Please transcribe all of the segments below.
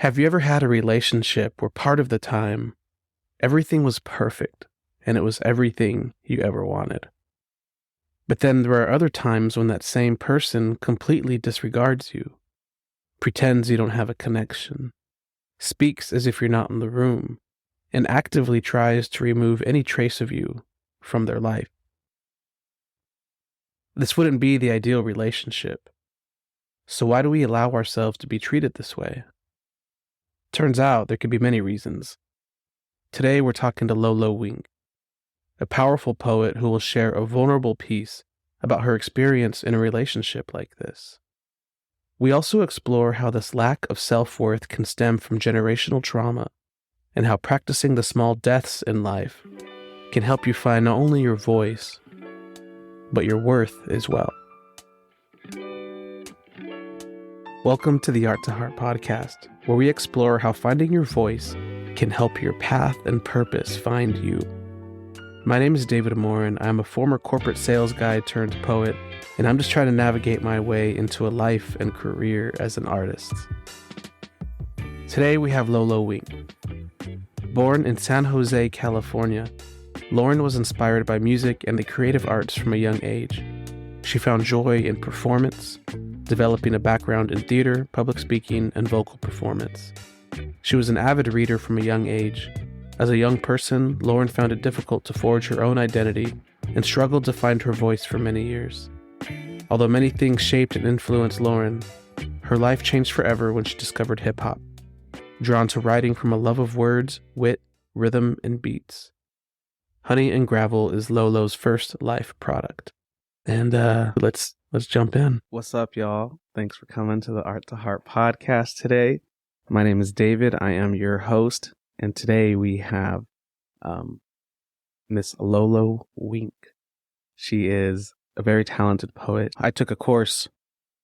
Have you ever had a relationship where part of the time everything was perfect and it was everything you ever wanted? But then there are other times when that same person completely disregards you, pretends you don't have a connection, speaks as if you're not in the room, and actively tries to remove any trace of you from their life. This wouldn't be the ideal relationship. So why do we allow ourselves to be treated this way? Turns out there could be many reasons. Today we're talking to Lolo Wink, a powerful poet who will share a vulnerable piece about her experience in a relationship like this. We also explore how this lack of self-worth can stem from generational trauma and how practicing the small deaths in life can help you find not only your voice, but your worth as well. Welcome to the Art to Heart podcast, where we explore how finding your voice can help your path and purpose find you. My name is David Moore, and I'm a former corporate sales guy turned poet, and I'm just trying to navigate my way into a life and career as an artist. Today we have Lolo Wink. Born in San Jose, California, Lauren was inspired by music and the creative arts from a young age. She found joy in performance, developing a background in theater, public speaking, and vocal performance. She was an avid reader from a young age. As a young person, Lauren found it difficult to forge her own identity and struggled to find her voice for many years. Although many things shaped and influenced Lauren, her life changed forever when she discovered hip-hop, drawn to writing from a love of words, wit, rhythm, and beats. Honey and Gravel is Lolo's first life product. And let's jump in. What's up, y'all? Thanks for coming to the Art to Heart podcast today. My name is David. I am your host. And today we have Miss Lolo Wink. She is a very talented poet. I took a course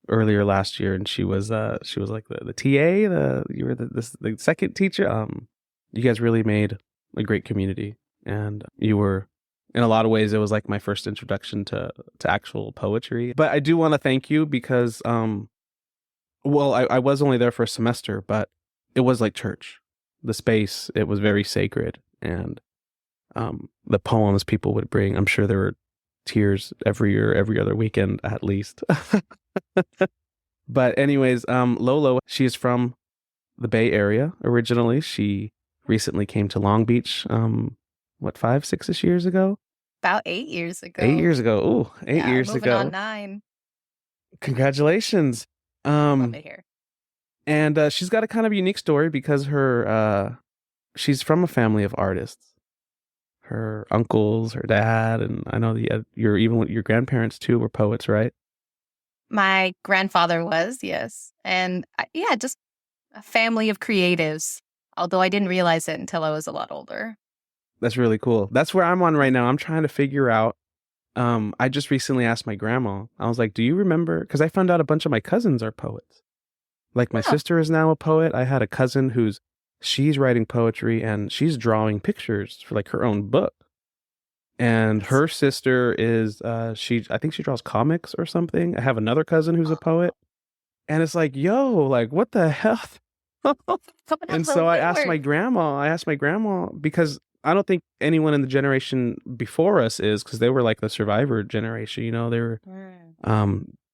earlier last year, and she was like the TA. You were the second teacher. You guys really made a great community, and you were, in a lot of ways, it was like my first introduction to actual poetry. But I do want to thank you because, I was only there for a semester, but it was like church. The space, it was very sacred, and the poems people would bring, I'm sure there were tears every other weekend at least. But anyways, Lolo, she is from the Bay Area originally. She recently came to Long Beach, 5-6-ish years ago? About 8 years ago. 8 years ago. Ooh, 8 years moving ago. on 9. Congratulations. Love it here. And she's got a kind of unique story because she's from a family of artists. Her uncles, her dad, and I know your grandparents too were poets, right? My grandfather was, yes. And just a family of creatives, although I didn't realize it until I was a lot older. That's really cool. That's where I'm on right now. I'm trying to figure out. I just recently asked my grandma. I was like, do you remember? Because I found out a bunch of my cousins are poets. Like my sister is now a poet. I had a cousin she's writing poetry and she's drawing pictures for like her own book. And her sister is, I think she draws comics or something. I have another cousin who's a poet. And it's like, yo, like what the hell? And so I asked my grandma because I don't think anyone in the generation before us is, because they were like the survivor generation, they were,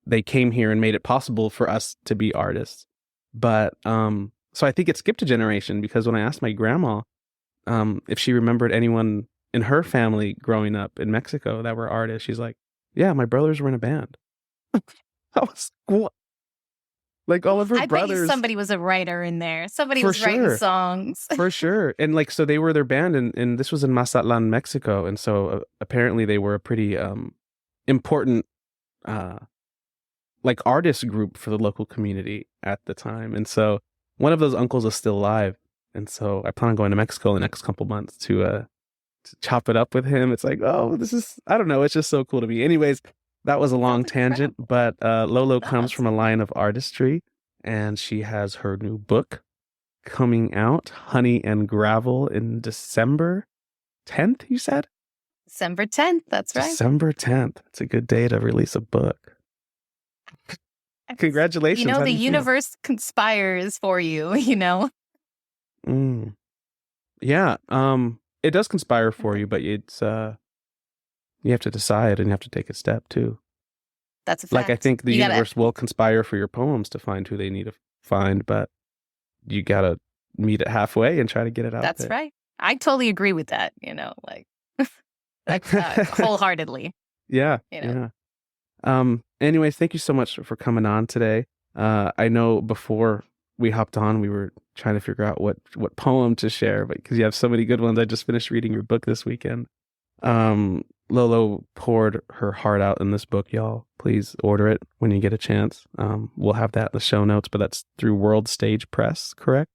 they came here and made it possible for us to be artists. But so I think it skipped a generation, because when I asked my grandma if she remembered anyone in her family growing up in Mexico that were artists, she's like, yeah, my brothers were in a band. I was what? Like all of her brothers. Bet you somebody was a writer in there. Somebody was writing songs. For sure. And like, so they were their band, and this was in Mazatlan, Mexico. And so apparently they were a pretty important like artist group for the local community at the time. And so one of those uncles is still alive. And so I plan on going to Mexico in the next couple months to chop it up with him. It's like, oh, I don't know. It's just so cool to me. Anyways, that was a long tangent, but Lolo comes from a line of artistry, and she has her new book coming out, Honey and Gravel, in December 10th, you said? December 10th, that's right. December 10th. It's a good day to release a book. Congratulations. How The do you feel? universe conspires for you, you know? Mm. Yeah. It does conspire for you, but it's you have to decide and you have to take a step too. That's a Like I fact. think the You gotta, universe will conspire for your poems to find who they need to find, but you gotta meet it halfway and try to get it out that's there. right. I totally agree with that, wholeheartedly, Yeah, you know. yeah. Anyways, thank you so much for coming on today. I know before we hopped on, we were trying to figure out what poem to share, but because you have so many good ones, I just finished reading your book this weekend. Lolo poured her heart out in this book, y'all. Please order it when you get a chance. We'll have that in the show notes, but that's through World Stage Press, correct?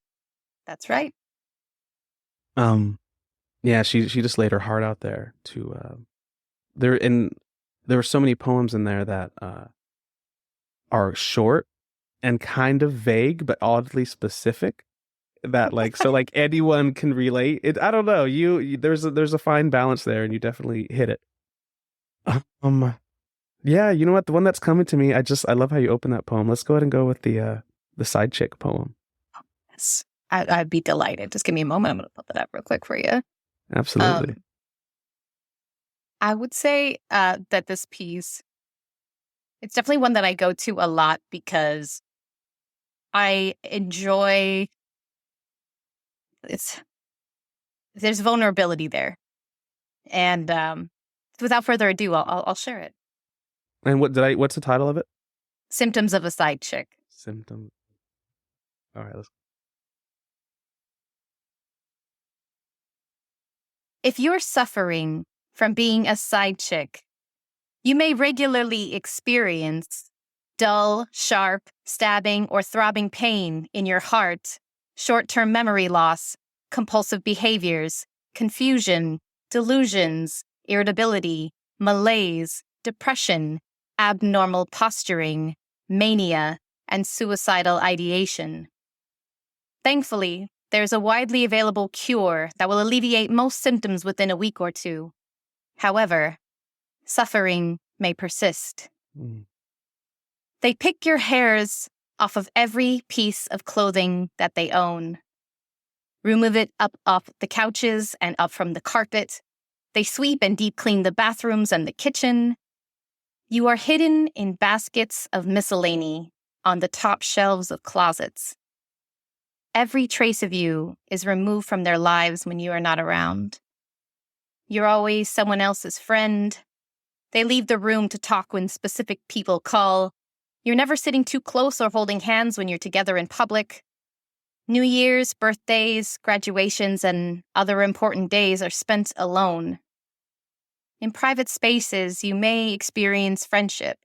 That's right. Um, yeah, she just laid her heart out there to there and there were so many poems in there that are short and kind of vague but oddly specific that like anyone can relate. I don't know. There's a fine balance there and you definitely hit it. Um yeah, you know what? The one that's coming to me, I love how you open that poem. Let's go ahead and go with the side chick poem. Yes. I'd be delighted. Just give me a moment. I'm going to put that up real quick for you. Absolutely. I would say that this piece, it's definitely one that I go to a lot because I enjoy there's vulnerability there. And without further ado, I'll share it. And what's the title of it? Symptoms of a Side Chick. Symptom. All right, let's. If you're suffering from being a side chick, you may regularly experience dull, sharp, stabbing, or throbbing pain in your heart, short-term memory loss, compulsive behaviors, confusion, delusions, irritability, malaise, depression, abnormal posturing, mania, and suicidal ideation. Thankfully, there's a widely available cure that will alleviate most symptoms within a week or two. However, suffering may persist. Mm. They pick your hairs off of every piece of clothing that they own. Remove it up off the couches and up from the carpet. They sweep and deep clean the bathrooms and the kitchen. You are hidden in baskets of miscellany on the top shelves of closets. Every trace of you is removed from their lives when you are not around. You're always someone else's friend. They leave the room to talk when specific people call. You're never sitting too close or holding hands when you're together in public. New Year's, birthdays, graduations, and other important days are spent alone. In private spaces, you may experience friendship,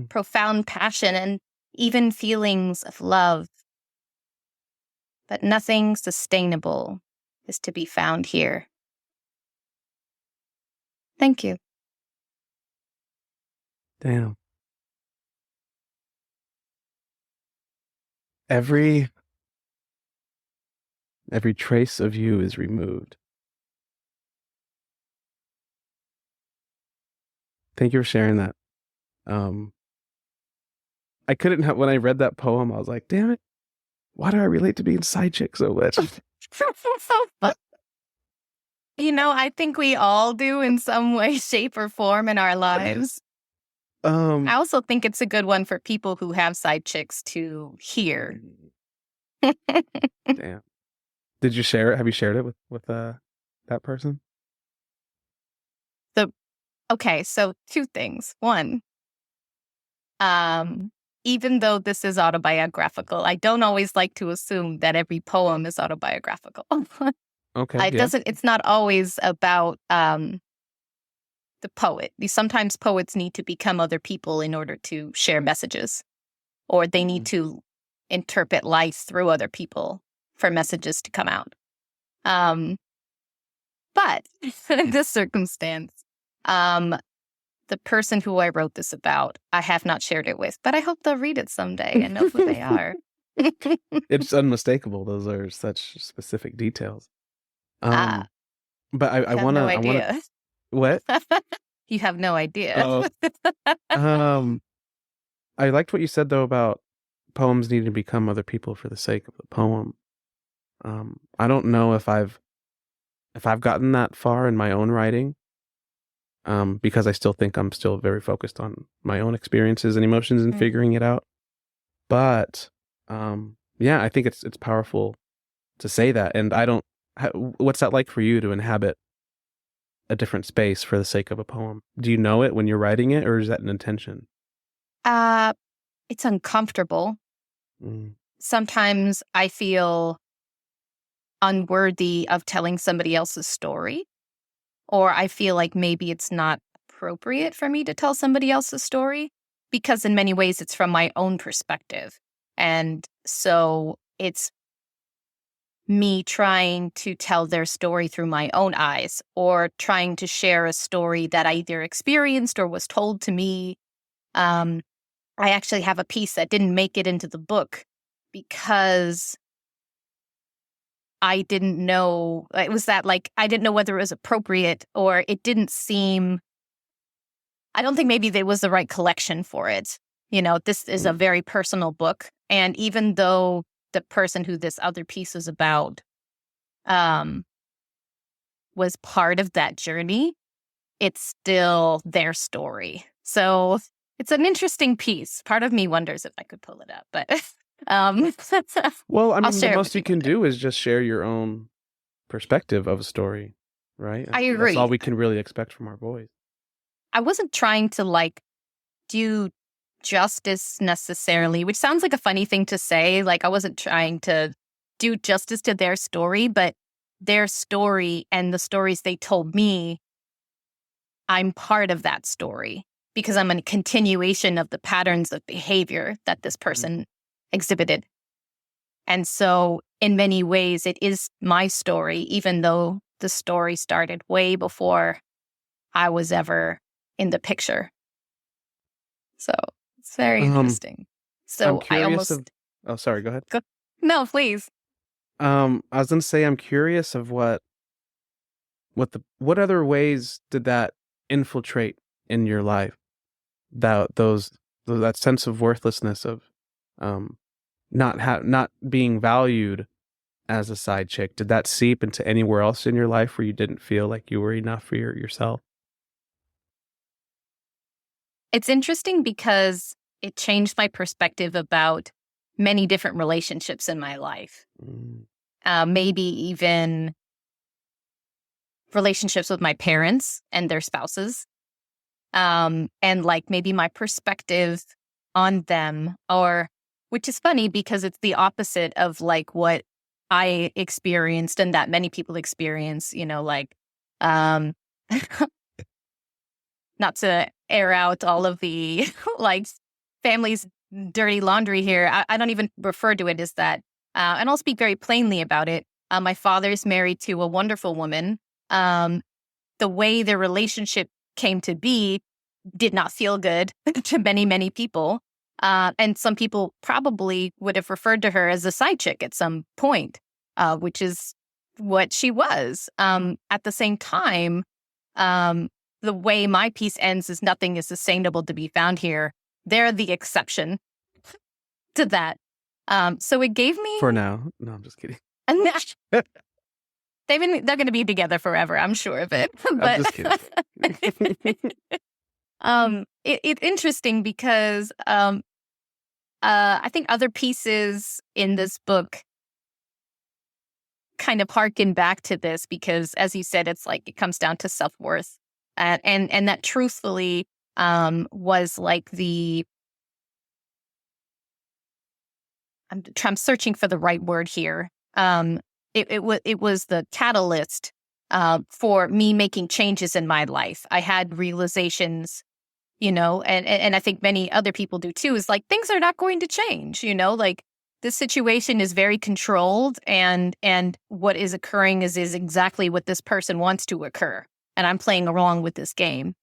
profound passion, and even feelings of love. But nothing sustainable is to be found here. Thank you. Damn. Every trace of you is removed. Thank you for sharing that. I couldn't help when I read that poem, I was like, damn it. Why do I relate to being side chick so much? I think we all do in some way, shape, or form in our lives. I also think it's a good one for people who have side chicks to hear. Damn. Did you share it? Have you shared it with that person? Okay, so two things. One, even though this is autobiographical, I don't always like to assume that every poem is autobiographical. Okay. It's not always about the poet. Sometimes poets need to become other people in order to share messages, or they need to interpret life through other people for messages to come out. But in this circumstance, the person who I wrote this about, I have not shared it with, but I hope they'll read it someday and know who they are. It's unmistakable. Those are such specific details. But I want to. What? You have no idea. Oh. I liked what you said though about poems needing to become other people for the sake of the poem. I don't know if I've gotten that far in my own writing, because I still think I'm still very focused on my own experiences and emotions and Mm. figuring it out. But yeah, I think it's powerful to say that. And I don't. What's that like for you to inhabit a different space for the sake of a poem? Do you know it when you're writing it, or is that an intention? Uh, it's uncomfortable. Mm. Sometimes I feel unworthy of telling somebody else's story, or I feel like maybe it's not appropriate for me to tell somebody else's story because, in many ways, it's from my own perspective. And so it's me trying to tell their story through my own eyes, or trying to share a story that I either experienced or was told to me. Um, I actually have a piece that didn't make it into the book because I didn't know. It was that, like, I didn't know whether it was appropriate, or it didn't seem, I don't think maybe there was the right collection for it. This is a Mm. very personal book. And even though the person who this other piece is about um, was part of that journey, it's still their story. So it's an interesting piece. Part of me wonders if I could pull it up, but um, Well, I I'll mean, the share it most with you you one can day. do is just share your own perspective of a story, right? I That's all agree. we can really expect from our voice. I wasn't trying to like do justice necessarily, which sounds like a funny thing to say. Like, I wasn't trying to do justice to their story, but their story and the stories they told me, I'm part of that story because I'm a continuation of the patterns of behavior that this Mm. person exhibited. And so, in many ways, it is my story, even though the story started way before I was ever in the picture. So, it's very Um, interesting. I'm So, I curious of. almost Oh, sorry. Go ahead. go, no, please. I was gonna say I'm curious of what other ways did that infiltrate in your life? That sense of worthlessness of um not being valued as a side chick. Did that seep into anywhere else in your life where you didn't feel like you were enough for yourself? It's interesting because it changed my perspective about many different relationships in my life. Mm. Maybe even relationships with my parents and their spouses. And like maybe my perspective on them, or which is funny because it's the opposite of like what I experienced and that many people experience, like um not to air out all of the like family's dirty laundry here. I don't even refer to it as that. And I'll speak very plainly about it. My father's married to a wonderful woman. Um, the way their relationship came to be did not feel good to many, many people. And some people probably would have referred to her as a side chick at some point, which is what she was. At the same time, um, the way my piece ends is nothing is sustainable to be found here. They're the exception to that. So it gave For me, now. No, I'm just kidding. they're going to be together forever. I'm sure of it. I'm But just kidding. it's interesting because I think other pieces in this book kind of harken back to this because, as you said, it's like it comes down to self-worth, and that truthfully was like I'm searching for the right word here. It was the catalyst for me making changes in my life. I had realizations, and I think many other people do too, is like things are not going to change, like this situation is very controlled, and what is occurring is exactly what this person wants to occur. And I'm playing along with this game.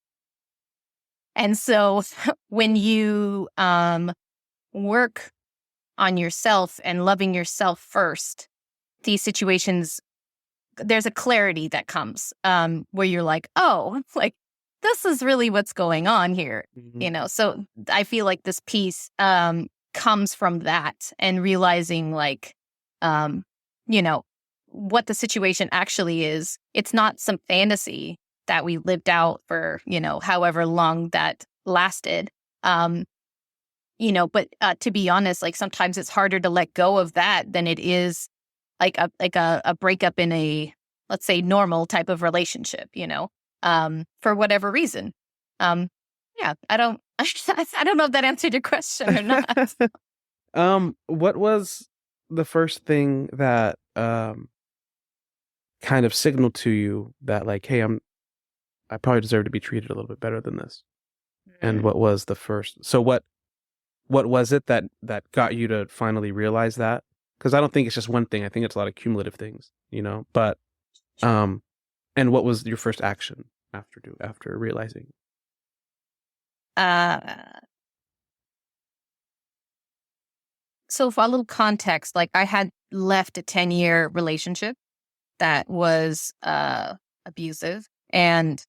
And so when you work on yourself and loving yourself first, these situations, there's a clarity that comes where you're like, oh, like this is really what's going on here. Mhm. So I feel like this piece comes from that, and realizing like, um, you know, what the situation actually is. It's not some fantasy that we lived out for, however long that lasted. Um, but to be honest, like sometimes it's harder to let go of that than it is like a breakup in a, let's say, normal type of relationship, for whatever reason. Um, yeah, I don't I don't know if that answered your question or not. What was the first thing that kind of signaled to you that like, hey, I probably deserve to be treated a little bit better than this? And Mm. what was the first? So what was it that got you to finally realize that? Because I don't think it's just one thing. I think it's a lot of cumulative things, But um, and what was your first action after realizing? Uh, so for a little context, like I had left a 10-year relationship that was abusive, and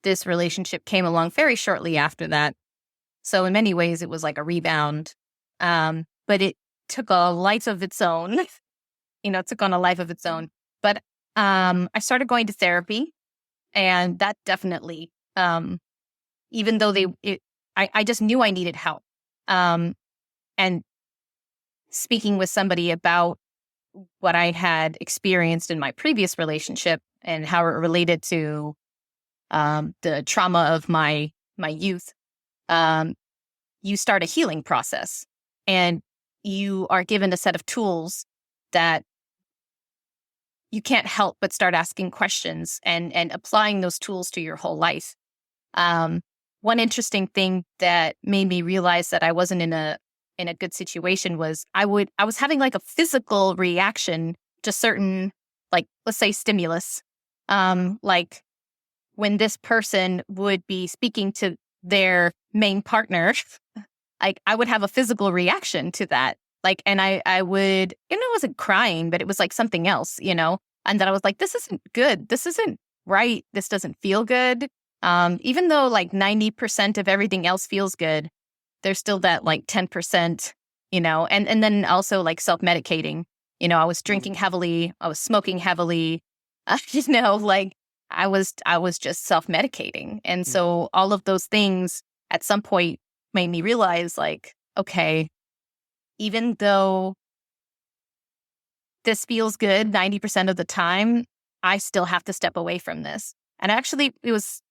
this relationship came along very shortly after that. So in many ways, it was like a rebound. But it took a life of its own. It took on a life of its own. But I started going to therapy, and that definitely, even though I just knew I needed help. And speaking with somebody about what I had experienced in my previous relationship and how it related to the trauma of my youth, um, you start a healing process, and you are given a set of tools that you can't help but start asking questions and applying those tools to your whole life. Um, One interesting thing that made me realize that I wasn't in a good situation was I was having like a physical reaction to certain, like, let's say, stimulus. Like when this person would be speaking to their main partner, like I would have a physical reaction to that. Like, and I would, it wasn't crying, but it was like something else, and that I was like, this isn't good. This isn't right. This doesn't feel good. Even though like 90% of everything else feels good, there's still that like 10%, and then also like self-medicating. I was drinking heavily, I was smoking heavily, like I was just self-medicating. And so all of those things at some point made me realize like, okay, even though this feels good 90% of the time, I still have to step away from this. And actually, it was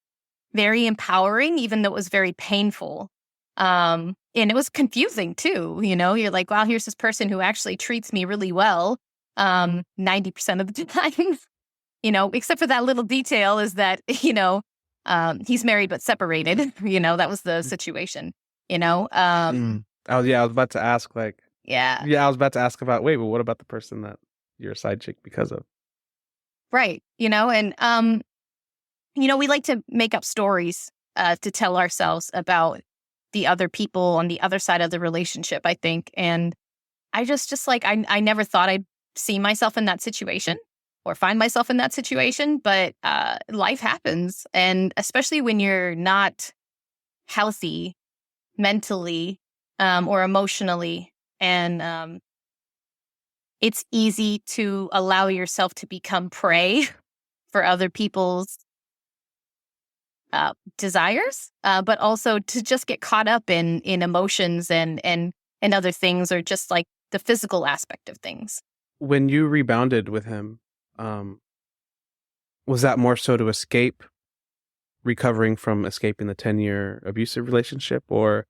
very empowering, even though it was very painful. And it was confusing too. You're like, wow, here's this person who actually treats me really well 90% of the time, except for that little detail is that, he's married but separated. That was the situation, you know? I was about to ask like, Yeah. yeah, I was about to ask about, wait, but what about the person that you're a side chick because of? Right. And, we like to make up stories to tell ourselves about the other people on the other side of the relationship, I think. And I just like, I never thought I'd see myself in that situation or find myself in that situation, but life happens. And especially when you're not healthy mentally or emotionally, and it's easy to allow yourself to become prey for other people's desires, but also to just get caught up in emotions and other things, or just like the physical aspect of things. When you rebounded with him, um, was that more so to recovering from escaping the 10-year abusive relationship, or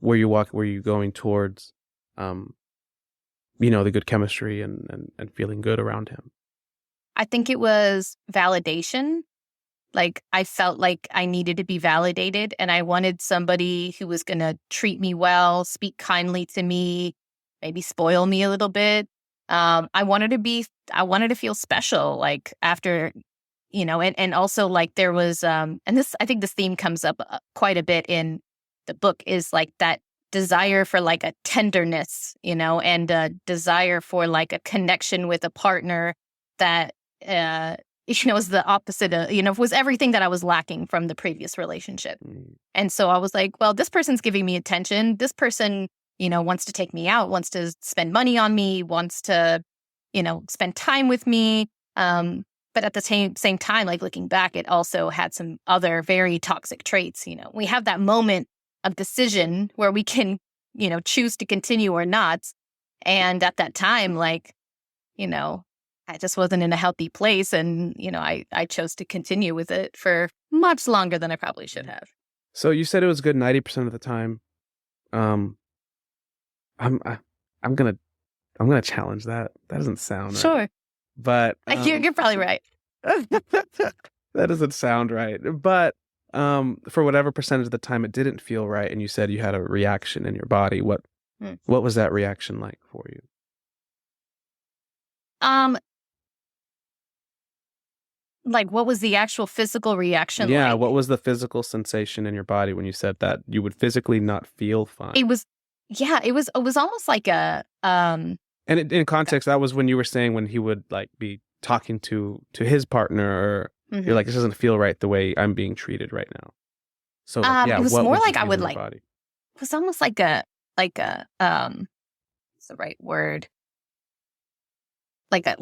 were you going towards, um, the good chemistry and feeling good around him? I think it was validation. Like I felt like I needed to be validated, and I wanted somebody who was going to treat me well, speak kindly to me, maybe spoil me a little bit. I wanted to feel special, like after, and also like there was, and this, I think this theme comes up quite a bit in the book, is like that desire for like a tenderness, and a desire for like a connection with a partner that, uh, was the opposite of, was everything that I was lacking from the previous relationship. And so I was like, well, this person's giving me attention. This person, wants to take me out, wants to spend money on me, wants to, spend time with me. But at the same time, like looking back, it also had some other very toxic traits. We have that moment of decision where we can, choose to continue or not. And at that time, like, I just wasn't in a healthy place. And, I chose to continue with it for much longer than I probably should have. So you said it was good 90% of the time. I'm gonna challenge that. That doesn't sound Sure. right. But You're probably right. that doesn't sound right. But for whatever percentage of the time it didn't feel right, and you said you had a reaction in your body. What was that reaction like for you? Like, what was the actual physical reaction? Yeah, like? What was the physical sensation in your body when you said that you would physically not feel fine? It was almost like a And in context, that was when you were saying when he would like be talking to his partner, or you're like, this doesn't feel right the way I'm being treated right now. So it was more like I would like. It was almost like a what's the right word? Like a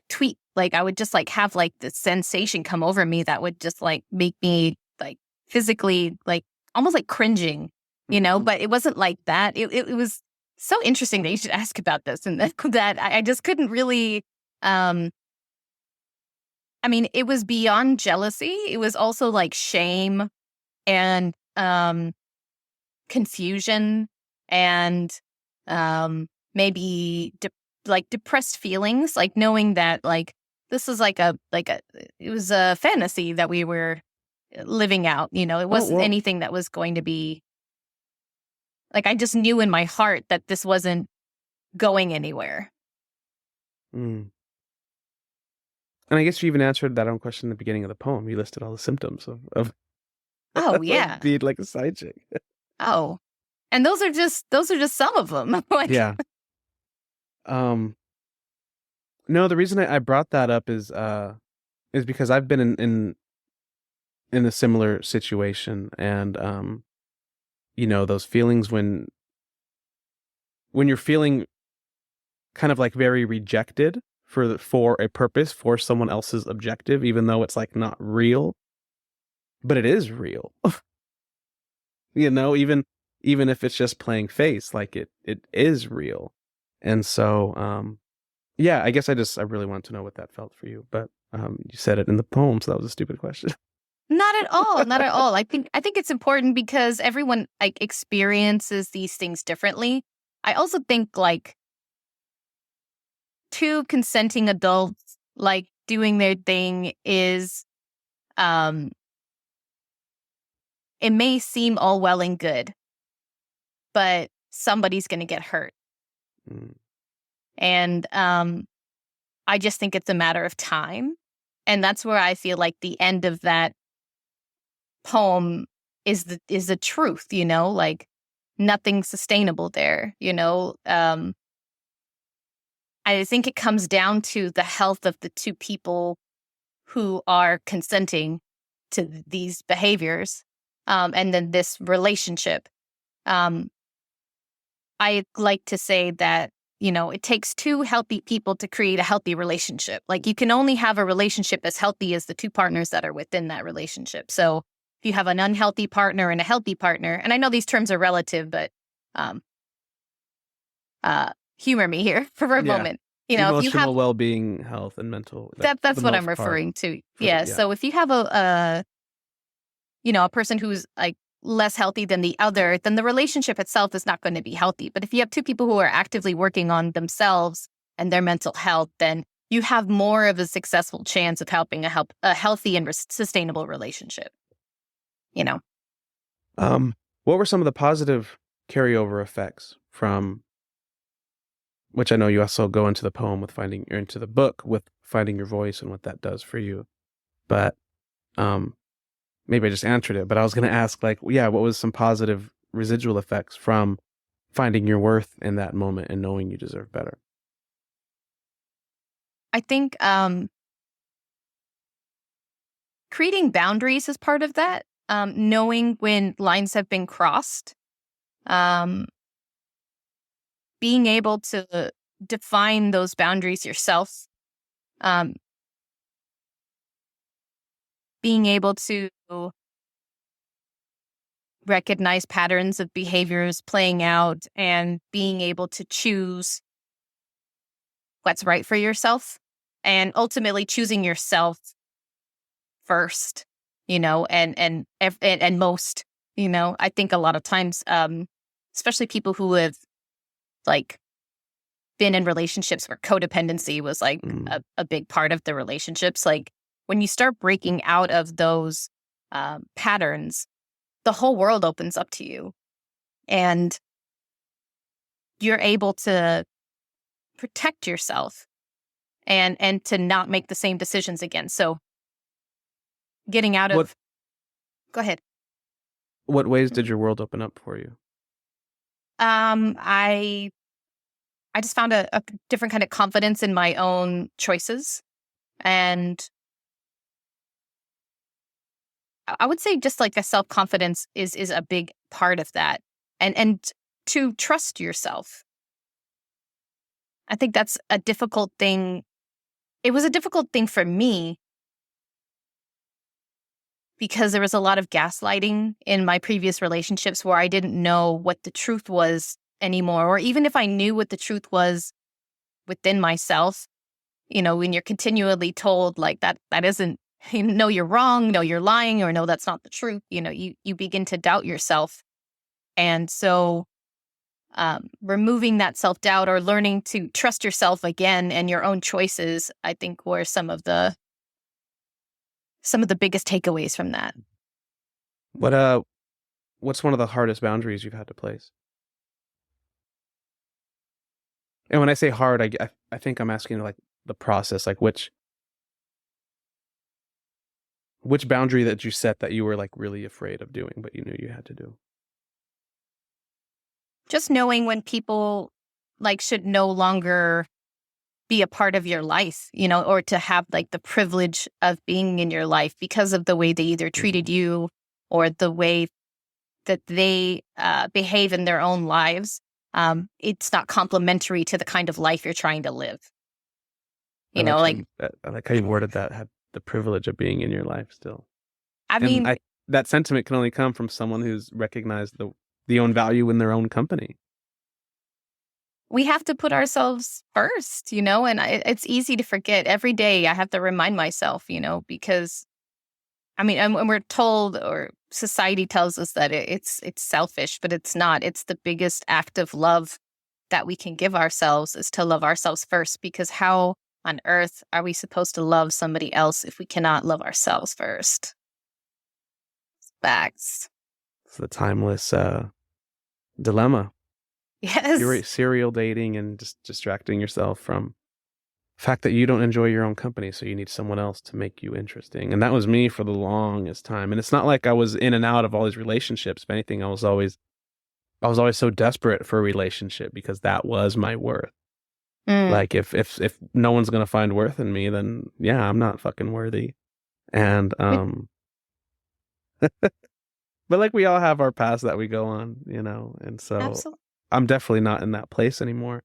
tweet. Like I would just like have like this sensation come over me that would just like make me like physically like almost like cringing, but it wasn't like that. It was so interesting that you should ask about this, and that I just couldn't really, I mean, it was beyond jealousy. It was also like shame and confusion and maybe depressed feelings, like knowing that like this was it was a fantasy that we were living out. It wasn't anything that was going to be like, I just knew in my heart that this wasn't going anywhere. And I guess you even answered that own question in the beginning of the poem. You listed all the symptoms of oh yeah, being like a side chick. Oh, and those are just some of them. Like, yeah. No, the reason I brought that up is because I've been in a similar situation, and those feelings when you're feeling kind of like very rejected for a purpose, for someone else's objective, even though it's like not real, but it is real. Even if it's just playing face, like it is real. And so yeah, I guess I really want to know what that felt for you, but you said it in the poem, so that was a stupid question. Not at all. Not at all. I think it's important because everyone like experiences these things differently. I also think like two consenting adults like doing their thing is it may seem all well and good, but somebody's going to get hurt. And I just think it's a matter of time. And that's where I feel like the end of that poem is the truth, like nothing's sustainable there, I think it comes down to the health of the two people who are consenting to these behaviors, and then this relationship. I like to say that, it takes two healthy people to create a healthy relationship. Like you can only have a relationship as healthy as the two partners that are within that relationship. So if you have an unhealthy partner and a healthy partner, and I know these terms are relative, but humor me here for a moment. Emotional if you have well-being, health, and mental. That's what I'm referring to. Yeah. So if you have a person who's like less healthy than the other, then the relationship itself is not going to be healthy. But if you have two people who are actively working on themselves and their mental health, then you have more of a successful chance of helping a healthy and sustainable relationship. What were some of the positive carryover effects from, which I know you also go into the poem with into the book with finding your voice and what that does for you, but maybe I just answered it, but I was going to ask, like, what was some positive residual effects from finding your worth in that moment and knowing you deserve better? I think creating boundaries is part of that. Knowing when lines have been crossed. Being able to define those boundaries yourself. Being able to recognize patterns of behaviors playing out and being able to choose what's right for yourself, and ultimately choosing yourself first, and most, I think a lot of times, especially people who have like been in relationships where codependency was like a big part of the relationships. Like when you start breaking out of those patterns, the whole world opens up to you, and you're able to protect yourself and to not make the same decisions again. So getting out of, go ahead. What ways did your world open up for you? I just found a different kind of confidence in my own choices, and I would say just like a self-confidence is a big part of that, and to trust yourself. I think that's a difficult thing. It was a difficult thing for me because there was a lot of gaslighting in my previous relationships where I didn't know what the truth was anymore. Or even if I knew what the truth was within myself, when you're continually told like that isn't, no, you're wrong, no, you're lying, or no, that's not the truth, you begin to doubt yourself. And so removing that self-doubt or learning to trust yourself again and your own choices, I think were some of the biggest takeaways from that. What's one of the hardest boundaries you've had to place? And when I say hard, I think I'm asking like the process, like which boundary that you set that you were like really afraid of doing, but you knew you had to do. Just knowing when people like should no longer be a part of your life, or to have like the privilege of being in your life because of the way they either treated you or the way that they behave in their own lives. It's not complementary to the kind of life you're trying to live. I like how you worded that, had the privilege of being in your life still. I mean, that sentiment can only come from someone who's recognized the own value in their own company. We have to put ourselves first, and it's easy to forget. Every day I have to remind myself, because and we're told, or society tells us that it's selfish, but it's not. It's the biggest act of love that we can give ourselves, is to love ourselves first, because how on earth are we supposed to love somebody else if we cannot love ourselves first? Facts. It's the timeless dilemma. Yes. You're serial dating and just distracting yourself from the fact that you don't enjoy your own company, so you need someone else to make you interesting. And that was me for the longest time. And it's not like I was in and out of all these relationships. If anything, I was always so desperate for a relationship because that was my worth. Like if no one's gonna find worth in me, then yeah, I'm not fucking worthy. And but like we all have our past that we go on, and so Absolutely. I'm definitely not in that place anymore.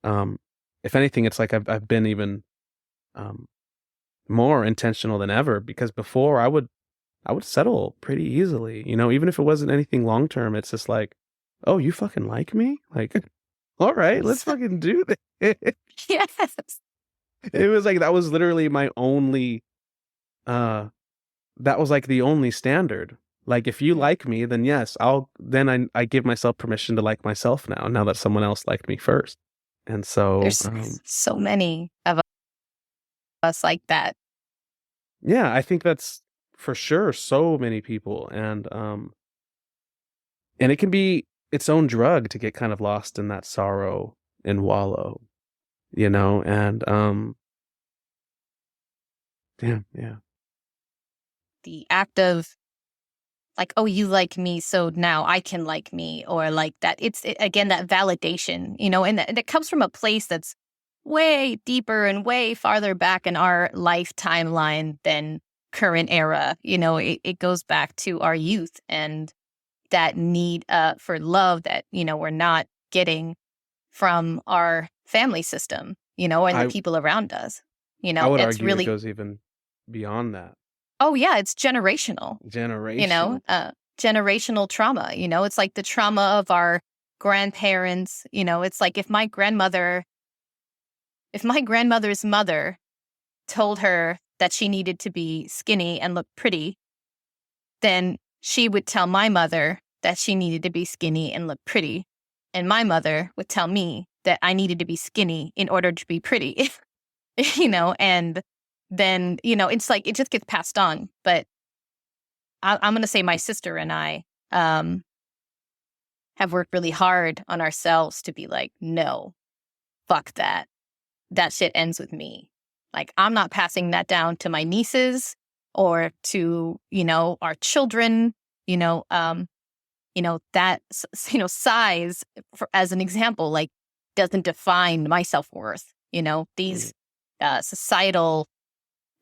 If anything, it's like I've been even more intentional than ever, because before I would settle pretty easily, even if it wasn't anything long term. It's just like, oh, you fucking like me? Like, all right, let's fucking do this. Yes. It was like that was literally my only that was like the only standard. Like, if you like me, then yes, I give myself permission to like myself now that someone else liked me first. And so There's so many of us like that. Yeah, I think that's for sure so many people. And it can be its own drug to get kind of lost in that sorrow and wallow, and yeah. The act of like, oh, you like me, so now I can like me, or like that. Again, that validation, and it comes from a place that's way deeper and way farther back in our life timeline than current era. It goes back to our youth and that need for love that, we're not getting from our family system, and the I people around us. I would It's argue it really, goes even beyond that. oh yeah, it's generational, Generational. generational trauma. It's like the trauma of our grandparents. It's like if my grandmother's mother told her that she needed to be skinny and look pretty, then she would tell my mother that she needed to be skinny and look pretty. And my mother would tell me that I needed to be skinny in order to be pretty, and then, it's like it just gets passed on. But I'm going to say my sister and I have worked really hard on ourselves to be like, no, fuck that. That shit ends with me. Like, I'm not passing that down to my nieces or to, our children, that, size, as an example, like, doesn't define my self-worth. These societal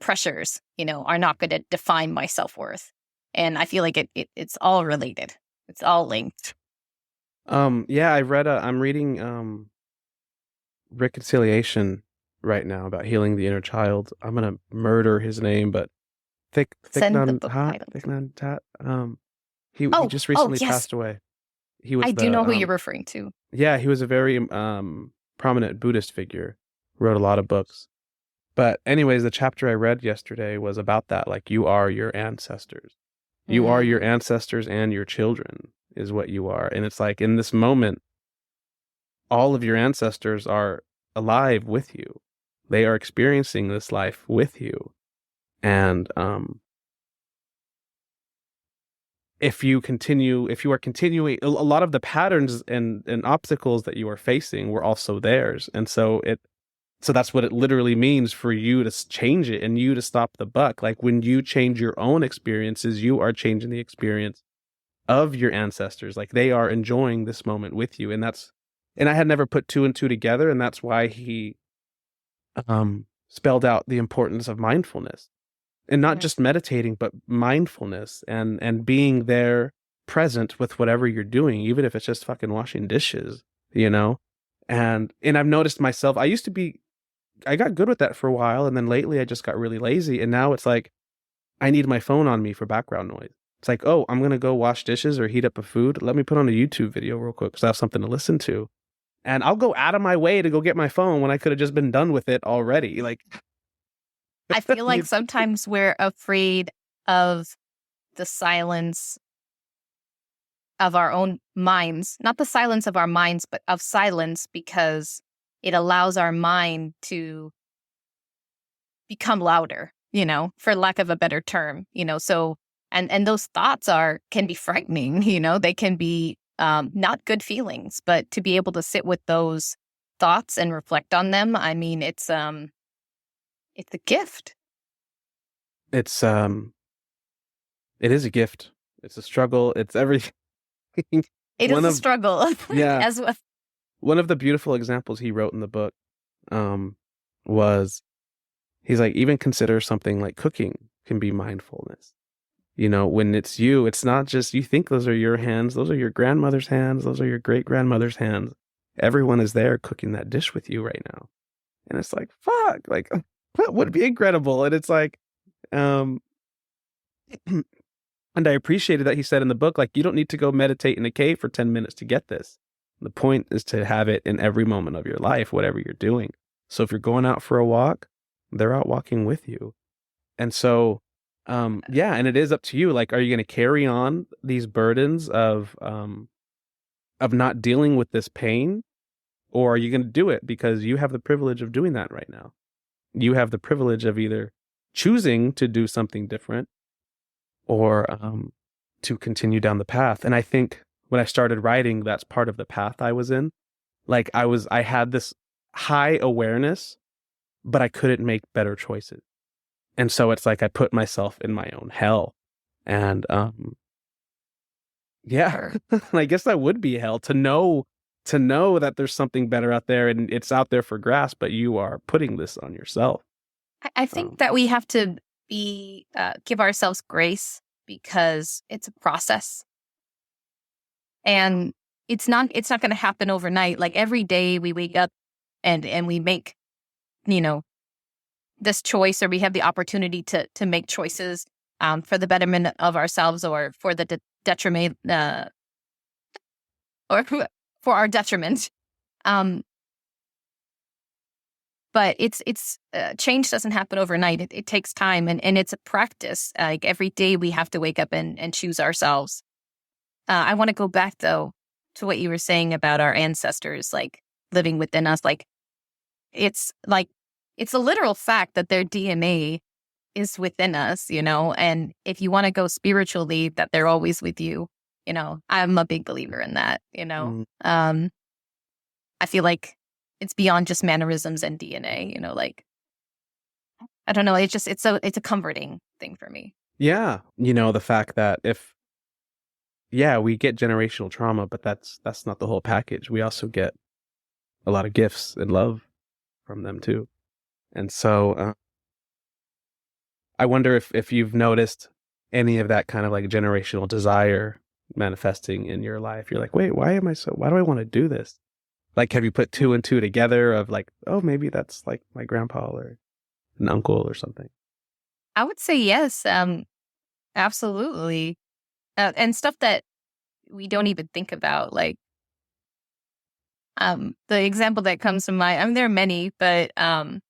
pressures, are not going to define my self-worth. And I feel like it's all related. It's all linked. Yeah, I'm reading Reconciliation right now about healing the inner child. I'm gonna murder his name, but Send the book title. Thich Nhat Hanh. He Oh, just recently yes. passed away. He was I do know who you're referring to. Yeah, he was a very prominent Buddhist figure. Wrote a lot of books. But anyways, the chapter I read yesterday was about that. Like, you are your ancestors. You are your ancestors and your children is what you are. And it's like, in this moment, all of your ancestors are alive with you. They are experiencing this life with you. And if you are continuing, a lot of the patterns and obstacles that you are facing were also theirs. And so that's what it literally means for you to change it and you to stop the buck. Like, when you change your own experiences, you are changing the experience of your ancestors. Like, they are enjoying this moment with you. And I had never put two and two together. And that's why he spelled out the importance of mindfulness, and not just meditating, but mindfulness and being there present with whatever you're doing, even if it's just fucking washing dishes, And I've noticed myself, I got good with that for a while. And then lately I just got really lazy. And now it's like, I need my phone on me for background noise. It's like, oh, I'm going to go wash dishes or heat up a food. Let me put on a YouTube video real quick because I have something to listen to. And I'll go out of my way to go get my phone when I could have just been done with it already. Like, I feel like sometimes we're afraid of the silence of our own minds, not the silence of our minds, but of silence, because it allows our mind to become louder, for lack of a better term, so, and those thoughts can be frightening, they can be not good feelings, but to be able to sit with those thoughts and reflect on them, I mean, it's a gift. It is a gift. It's a struggle. It's everything. It is a struggle. Yeah. As well. One of the beautiful examples he wrote in the book was, he's like, even consider something like cooking can be mindfulness. When it's you, it's not just, you think those are your hands. Those are your grandmother's hands. Those are your great grandmother's hands. Everyone is there cooking that dish with you right now. And it's like, fuck, like, that would be incredible. And it's like, and I appreciated that he said in the book, like, you don't need to go meditate in a cave for 10 minutes to get this. The point is to have it in every moment of your life, whatever you're doing. So if you're going out for a walk, they're out walking with you. And so, yeah, and it is up to you. Like, are you going to carry on these burdens of not dealing with this pain? Or are you going to do it because you have the privilege of doing that right now? You have the privilege of either choosing to do something different or to continue down the path. And I think when I started writing, that's part of the path I was in. Like, I had this high awareness, but I couldn't make better choices. And so it's like I put myself in my own hell. And yeah, I guess that would be hell, to know that there's something better out there and it's out there for grasp, but you are putting this on yourself. I think that we have to give ourselves grace because it's a process, and it's not going to happen overnight. Like every day we wake up and we make, this choice, or we have the opportunity to make choices for the betterment of ourselves, or for the detriment, or for our detriment. But it's change doesn't happen overnight. It takes time, and it's a practice. Like every day we have to wake up and choose ourselves. I want to go back though to what you were saying about our ancestors, like living within us. Like it's a literal fact that their DNA is within us, and if you want to go spiritually, that they're always with you. I'm a big believer in that. I feel like it's beyond just mannerisms and DNA. Like I don't know. It's a comforting thing for me. Yeah, the fact that we get generational trauma, but that's not the whole package. We also get a lot of gifts and love from them too. And so I wonder if you've noticed any of that kind of like generational desire manifesting in your life. You're like, wait, why do I want to do this? Like, have you put two and two together of like, oh, maybe that's like my grandpa or an uncle or something? I would say yes. Absolutely. And stuff that we don't even think about, like the example that comes to mind. I mean, there are many, but I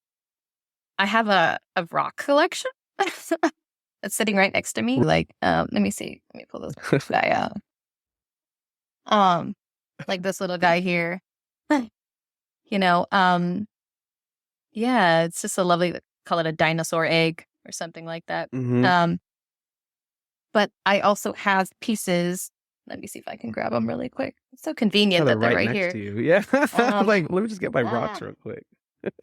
have a rock collection that's sitting right next to me. Like, let me see. Let me pull this guy out. Like this little guy here. Yeah, it's just a lovely, call it a dinosaur egg or something like that. Mm-hmm. But I also have pieces. Let me see if I can grab them really quick. It's so convenient that they're right next here to you. Yeah. Like, let me just get my rocks real quick.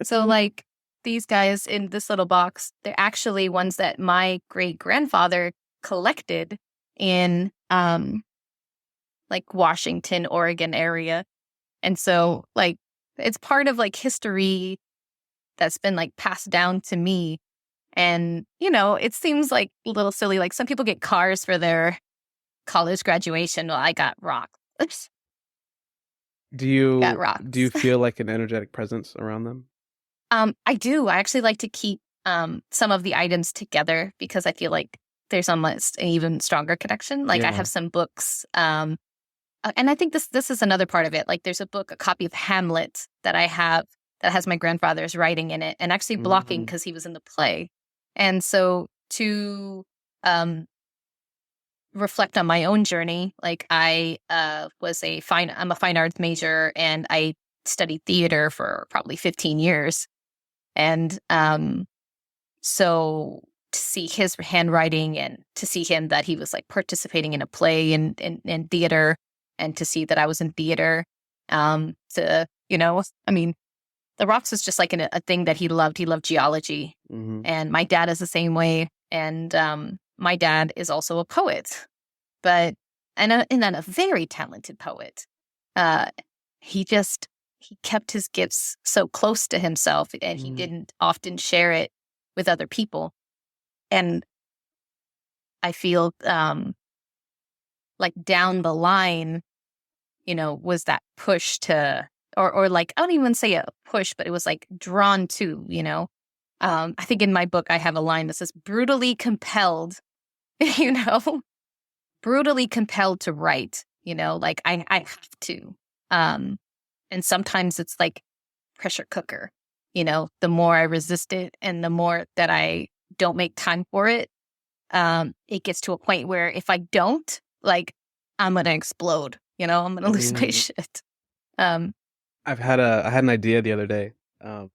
So like these guys in this little box, they're actually ones that my great grandfather collected in like Washington, Oregon area. And so like it's part of like history that's been like passed down to me. And, it seems like a little silly. Like some people get cars for their college graduation. Well, I got rocks. Do you Got rocks. Do you feel like an energetic presence around them? I do. I actually like to keep some of the items together because I feel like there's almost an even stronger connection. Like I have some books, and I think this is another part of it. Like there's a book, a copy of Hamlet that I have that has my grandfather's writing in it, and actually blocking because he was in the play. And so to reflect on my own journey, like I'm a fine arts major, and I studied theater for probably 15 years. And so to see his handwriting and to see him that he was like participating in a play in theater, and to see that I was in theater, I mean, the rocks was just like a thing that he loved. He loved geology. Mm-hmm. And my dad is the same way. And my dad is also a poet, but and a very talented poet. He kept his gifts so close to himself, and he didn't often share it with other people. And I feel like down the line, was that push to, or like, I don't even say a push, but it was like drawn to, I think in my book, I have a line that says brutally compelled, brutally compelled to write, like I have to. And sometimes it's like pressure cooker, the more I resist it and the more that I don't make time for it, it gets to a point where if I don't, like, I'm going to explode, I'm going to lose my shit. I had an idea the other day of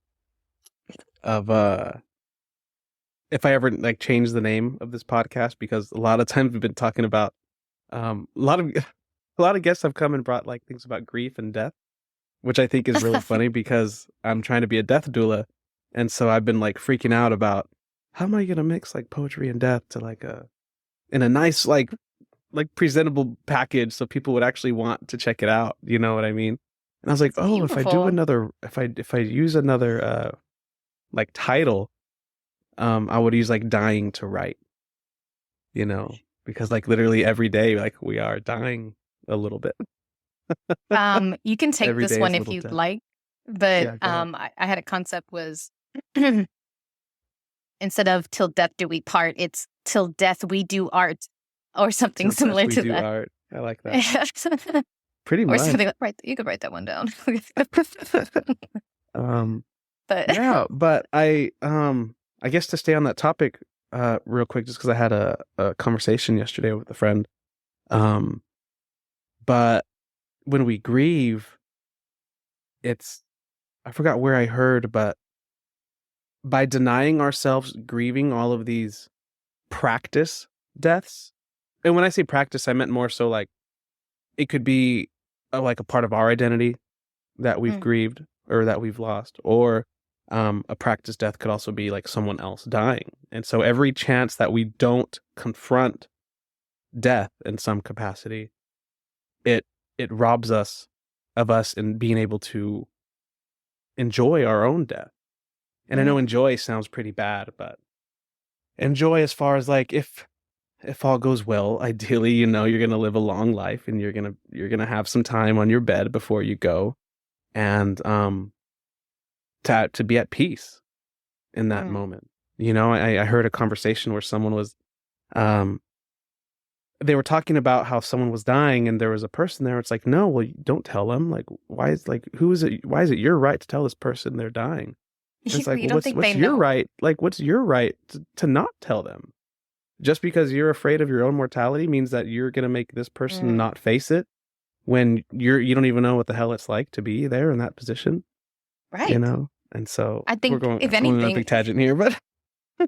if I ever like change the name of this podcast, because a lot of times we've been talking about a lot of guests have come and brought like things about grief and death, which I think is really funny because I'm trying to be a death doula, and so I've been like freaking out about how am I gonna mix like poetry and death to like in a nice like presentable package so people would actually want to check it out. You know what I mean? And I was like, That's if I do beautiful. another, if I use another like title, I would use like dying to write, you know, because like literally every day, like we are dying a little bit. You can take Every this day is one a if little you'd death. like, but Yeah, go ahead. I had a concept was instead of till death do we part, it's till death we do art, or something Till death similar we to do that. art. I like that. Pretty Or much. something like, right, you could write that one down. um, But yeah, but I guess to stay on that topic, real quick, just because I had a conversation yesterday with a friend. Um, but when we grieve, it's I forgot where I heard, but by denying ourselves grieving all of these practice deaths, and when I say practice, I meant more so like it could be like a part of our identity that we've Mm, grieved or that we've lost, or a practice death could also be like someone else dying. And so every chance that we don't confront death in some capacity, it it robs us of us in being able to enjoy our own death. And I know mm. enjoy sounds pretty bad, but enjoy as far as like if all goes well, ideally, you know, you're gonna live a long life and you're gonna have some time on your bed before you go, and to be at peace in that Mm. moment. You know, I heard a conversation where someone was um they were talking about how someone was dying and there was a person there. It's like, no, well, don't tell them. Like, why is like who is it? Why is it your right to tell this person they're dying? And it's like, You well, don't think what's they your know? right? Like, what's your right to not tell them? Just because you're afraid of your own mortality means that you're gonna make this person Mm, not face it when you don't even know what the hell it's like to be there in that position, you right. know? And so I we're think if going on a anything, big tangent here, but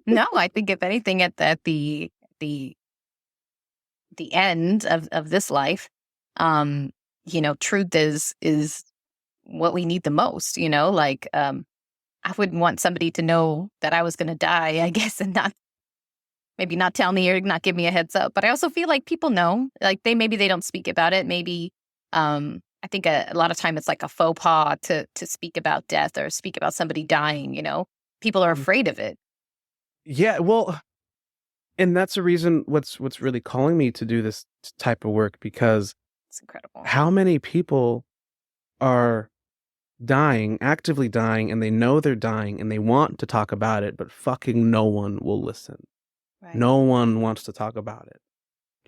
no, I think if anything, at the the end of this life, um, truth is what we need the most. Like I wouldn't want somebody to know that I was going to die, I guess, and not maybe not tell me or not give me a heads up. But I also feel like people know, like maybe they don't speak about it. Maybe I think a lot of time it's like a faux pas to speak about death or speak about somebody dying. People are afraid of it. yeah, well, and that's the reason what's really calling me to do this type of work, because It's incredible. how many people are dying, actively dying, and they know they're dying and they want to talk about it, but fucking no one will listen. Right. No one wants to talk about it.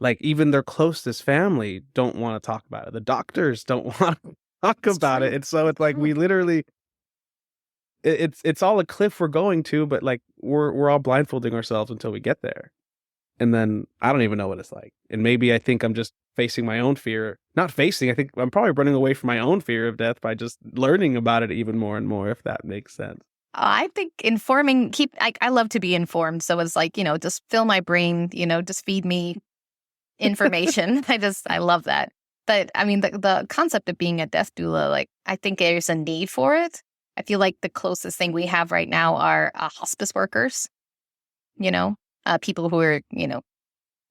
Like even their closest family don't want to talk about it. The doctors don't want to talk It's about it. true. And so It's it's like we true. literally it's all a cliff we're going to, but like we're all blindfolding ourselves until we get there. And then I don't even know what it's like. And maybe I think I'm just facing my own fear. Not facing, I think I'm probably running away from my own fear of death by just learning about it even more and more, if that makes sense. I think I love to be informed. So it's like, just fill my brain, just feed me information. I love that. But I mean, the concept of being a death doula, like, I think there's a need for it. I feel like the closest thing we have right now are hospice workers, you know, people who are,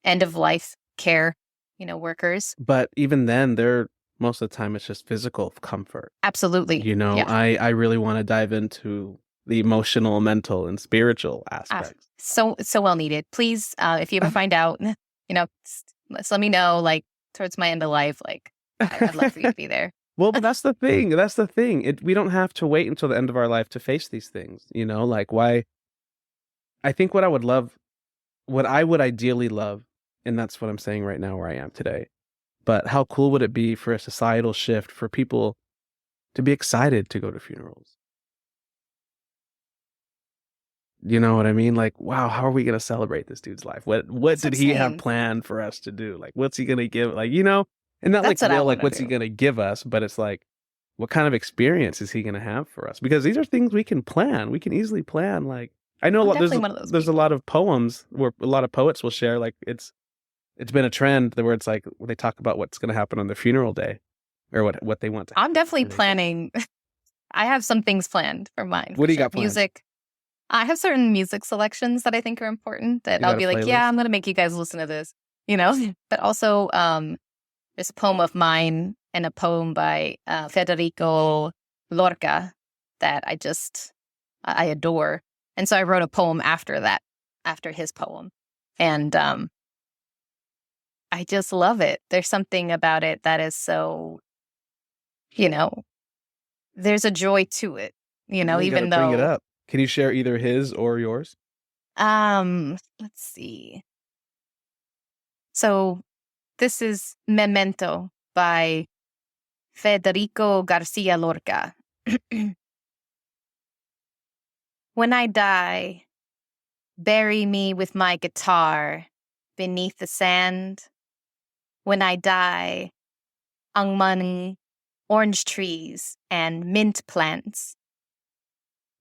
end of life care, workers. But even then, they're most of the time it's just physical comfort. Absolutely. You know, Yeah. I really want to dive into the emotional, mental, and spiritual aspects. So well needed. Please, if you ever find out, just let me know, like, towards my end of life, like, I'd love for you to be there. Well, but that's the thing. That's the thing. We don't have to wait until the end of our life to face these things. You know, like why? I think what I would love, what I would ideally love, and that's what I'm saying right now where I am today. But how cool would it be for a societal shift for people to be excited to go to funerals? You know what I mean? Like, wow, how are we going to celebrate this dude's life? What That's what did I'm he have saying. planned for us to do? Like, what's he going to give? Like, you know, and not like, That's what I well, like, want to what's he do. going to give us? But it's like, what kind of experience is he going to have for us? Because these are things we can plan. We can easily plan. Like, I know a I'm lot, definitely one of those there's a people. lot of poems where a lot of poets will share, like, it's been a trend where it's like, where they talk about what's going to happen on their funeral day or what they want to I'm happen. definitely And they go, planning. I have some things planned for mine what for do you sure. got planned? Music. I have certain music selections that I think are important that You I'll got a be like, yeah, playlist? I'm going to make you guys listen to this, you know? But also, there's a poem of mine and a poem by Federico Lorca that I adore. And so I wrote a poem after that, after his poem. And I just love it. There's something about it that is so, you know, there's a joy to it, You gotta even bring it though, up. Can you share either his or yours? let's see. So this is Memento by Federico Garcia Lorca. When I die, bury me with my guitar beneath the sand. When I die, among orange trees and mint plants.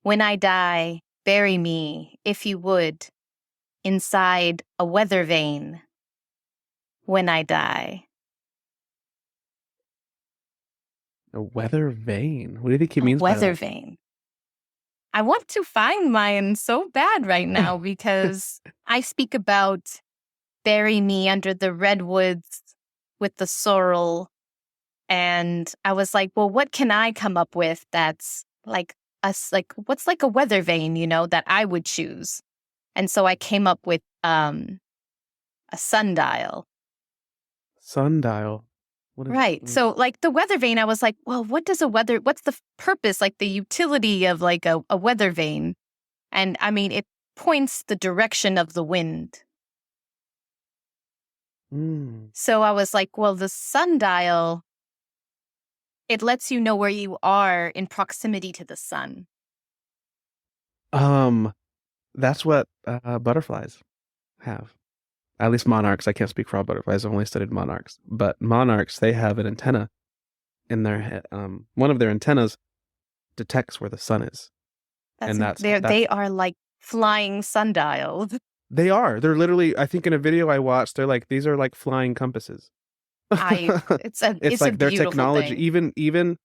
When I die, bury me, if you would, inside a weather vane. When I die. A weather vane. What do you think he A means by weather that? vane. I want to find mine so bad right now because I speak about bury me under the redwoods with the sorrel. And I was like, well, what can I come up with that's like us, like what's like a weather vane, that I would choose? And so I came up with a sundial. Sundial. What is Right. So like the weather vane, I was like, well, what's the purpose, like the utility of like a weather vane? And I mean, it points the direction of the wind. So I was like, well, the sundial, it lets you know where you are in proximity to the sun. That's what butterflies have. At least monarchs. I can't speak for all butterflies. I've only studied monarchs. But monarchs, they have an antenna in their head. One of their antennas detects where the sun is. They are like flying sundials. They are. They're literally, I think in a video I watched, they're like, these are like flying compasses. It's like a their beautiful technology, thing.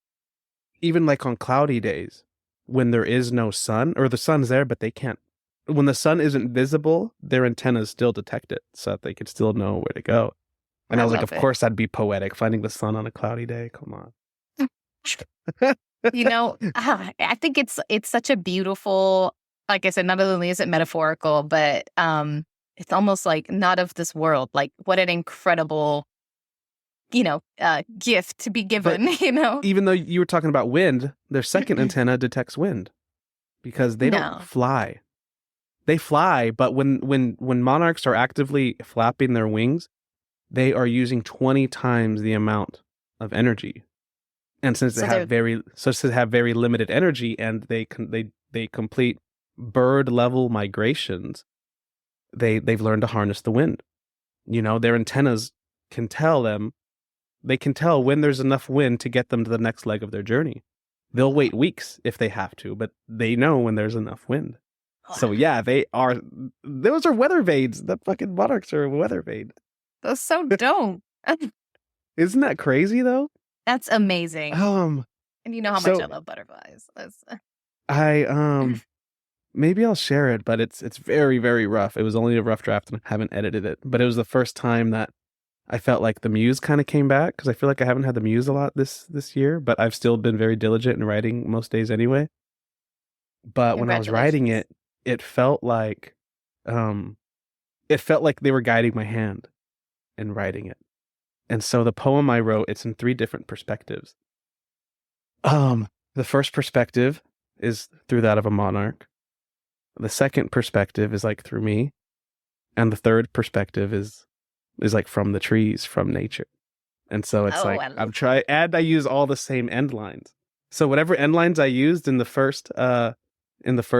even like on cloudy days when there is no sun, or the sun's there, but they can't, when the sun isn't visible, their antennas still detect it so that they could still know where to go. And I was like, of course that'd be poetic, finding the sun on a cloudy day. Come on. I think it's such a beautiful, like I said, not only is it metaphorical, but it's almost like not of this world. Like what an incredible, gift to be given, Even though you were talking about wind, their second antenna detects wind because they don't fly. They fly, but when monarchs are actively flapping their wings, they are using 20 times the amount of energy. And since they have very limited energy and they complete bird level migrations, they've learned to harness the wind. Their antennas can tell them, they can tell when there's enough wind to get them to the next leg of their journey. They'll wait weeks if they have to, but they know when there's enough wind. So yeah, those are weather vanes. The fucking monarchs are weather vanes. That's so dope. Isn't that crazy though? That's amazing. And you know how much I love butterflies. Maybe I'll share it, but it's very, very rough. It was only a rough draft and I haven't edited it. But it was the first time that I felt like the muse kind of came back, because I feel like I haven't had the muse a lot this year, but I've still been very diligent in writing most days anyway. But when I was writing it, it felt like they were guiding my hand in writing it. And so the poem I wrote, it's in 3 different perspectives. The first perspective is through that of a monarch. The second perspective is like through me. And the third perspective is like from the trees, from nature. And so it's I use all the same end lines. So whatever end lines I used in the first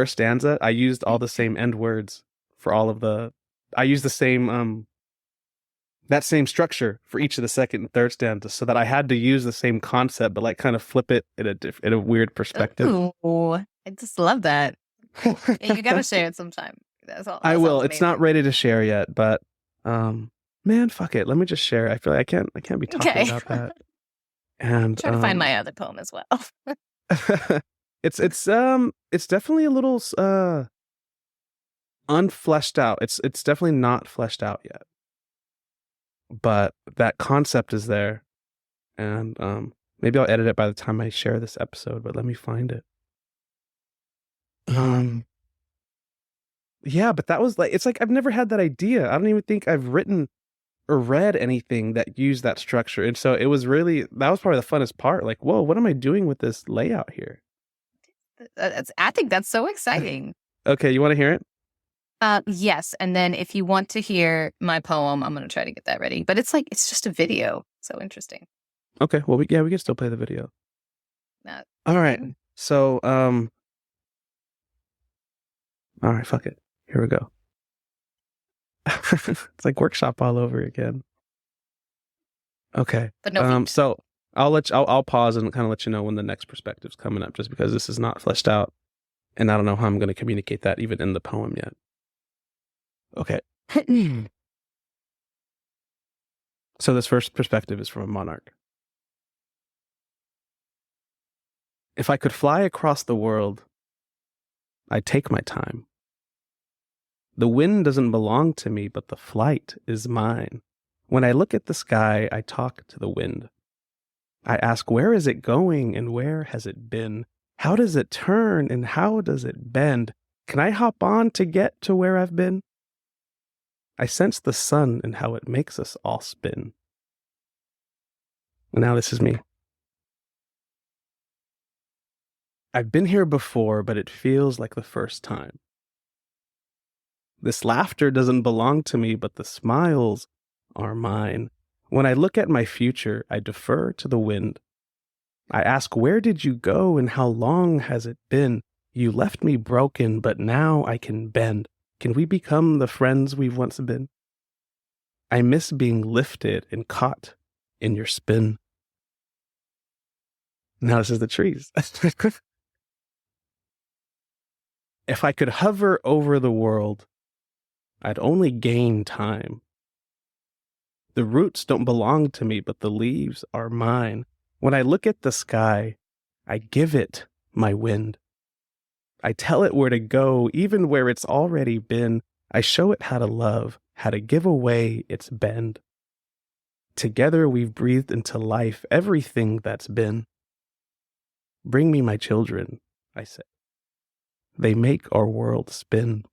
stanza, I used all the same end words for all of I used the same that same structure for each of the second and third stanzas, so that I had to use the same concept, but like kind of flip it in a weird perspective. Ooh, I just love that. You gotta share it sometime. That's all. I will. It's not ready to share yet, but man, fuck it. Let me just share. I feel like I can't be talking about that. And try to find my other poem as well. It's definitely a little unfleshed out. It's definitely not fleshed out yet. But that concept is there, and maybe I'll edit it by the time I share this episode, but let me find it. Yeah, but that was like, it's like I've never had that idea. I don't even think I've written or read anything that used that structure. And so it was really, that was probably the funnest part. Like, whoa, what am I doing with this layout here? I think that's so exciting. Okay, you want to hear it? Yes, and then if you want to hear my poem, I'm gonna try to get that ready. But it's just a video. So interesting. Okay, well, we can still play the video. All right. So, all right, fuck it. Here we go. It's like workshop all over again. Okay. But no feet. So I'll pause and kind of let you know when the next perspective's coming up, just because this is not fleshed out, and I don't know how I'm going to communicate that even in the poem yet. Okay. So this first perspective is from a monarch. If I could fly across the world, I'd take my time. The wind doesn't belong to me, but the flight is mine. When I look at the sky, I talk to the wind. I ask, where is it going and where has it been? How does it turn and how does it bend? Can I hop on to get to where I've been? I sense the sun and how it makes us all spin. And now this is me. I've been here before, but it feels like the first time. This laughter doesn't belong to me, but the smiles are mine. When I look at my future, I defer to the wind. I ask, where did you go and how long has it been? You left me broken, but now I can bend. Can we become the friends we've once been? I miss being lifted and caught in your spin. Now this is the trees. If I could hover over the world, I'd only gain time. The roots don't belong to me, but the leaves are mine. When I look at the sky, I give it my wind. I tell it where to go, even where it's already been. I show it how to love, how to give away its bend. Together we've breathed into life everything that's been. Bring me my children, I say. They make our world spin.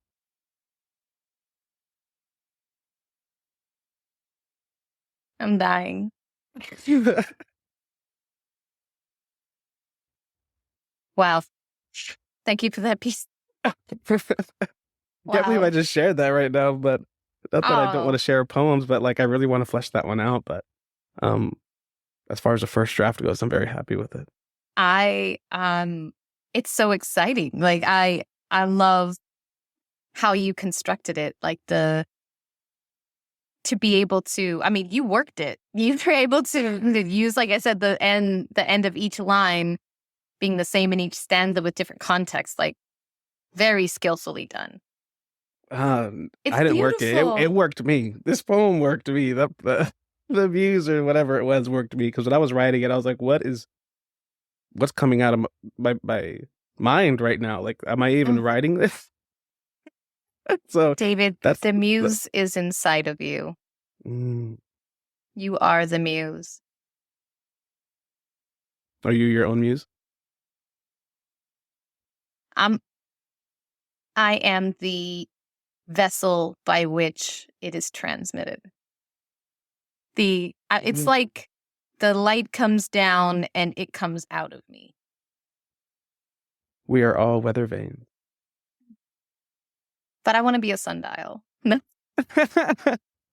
I'm dying. Wow. Thank you for that piece. Can't believe I just shared that right now, but not that I don't want to share poems, but like I really want to flesh that one out. But as far as the first draft goes, I'm very happy with it. It's so exciting. Like I love how you constructed it. Like to be able to, I mean, you worked it. You were able to use, like I said, the end of each line being the same in each stanza with different context. Like very skillfully done. I didn't work it. It worked me. This poem worked me. The views or whatever it was worked me, because when I was writing it, I was like, what's coming out of my mind right now? Like, am I even writing this? So David, the muse is inside of you. You are the muse. Are you your own muse? I am the vessel by which it is transmitted. It's like the light comes down and it comes out of me. We are all weather vanes. But I want to be a sundial.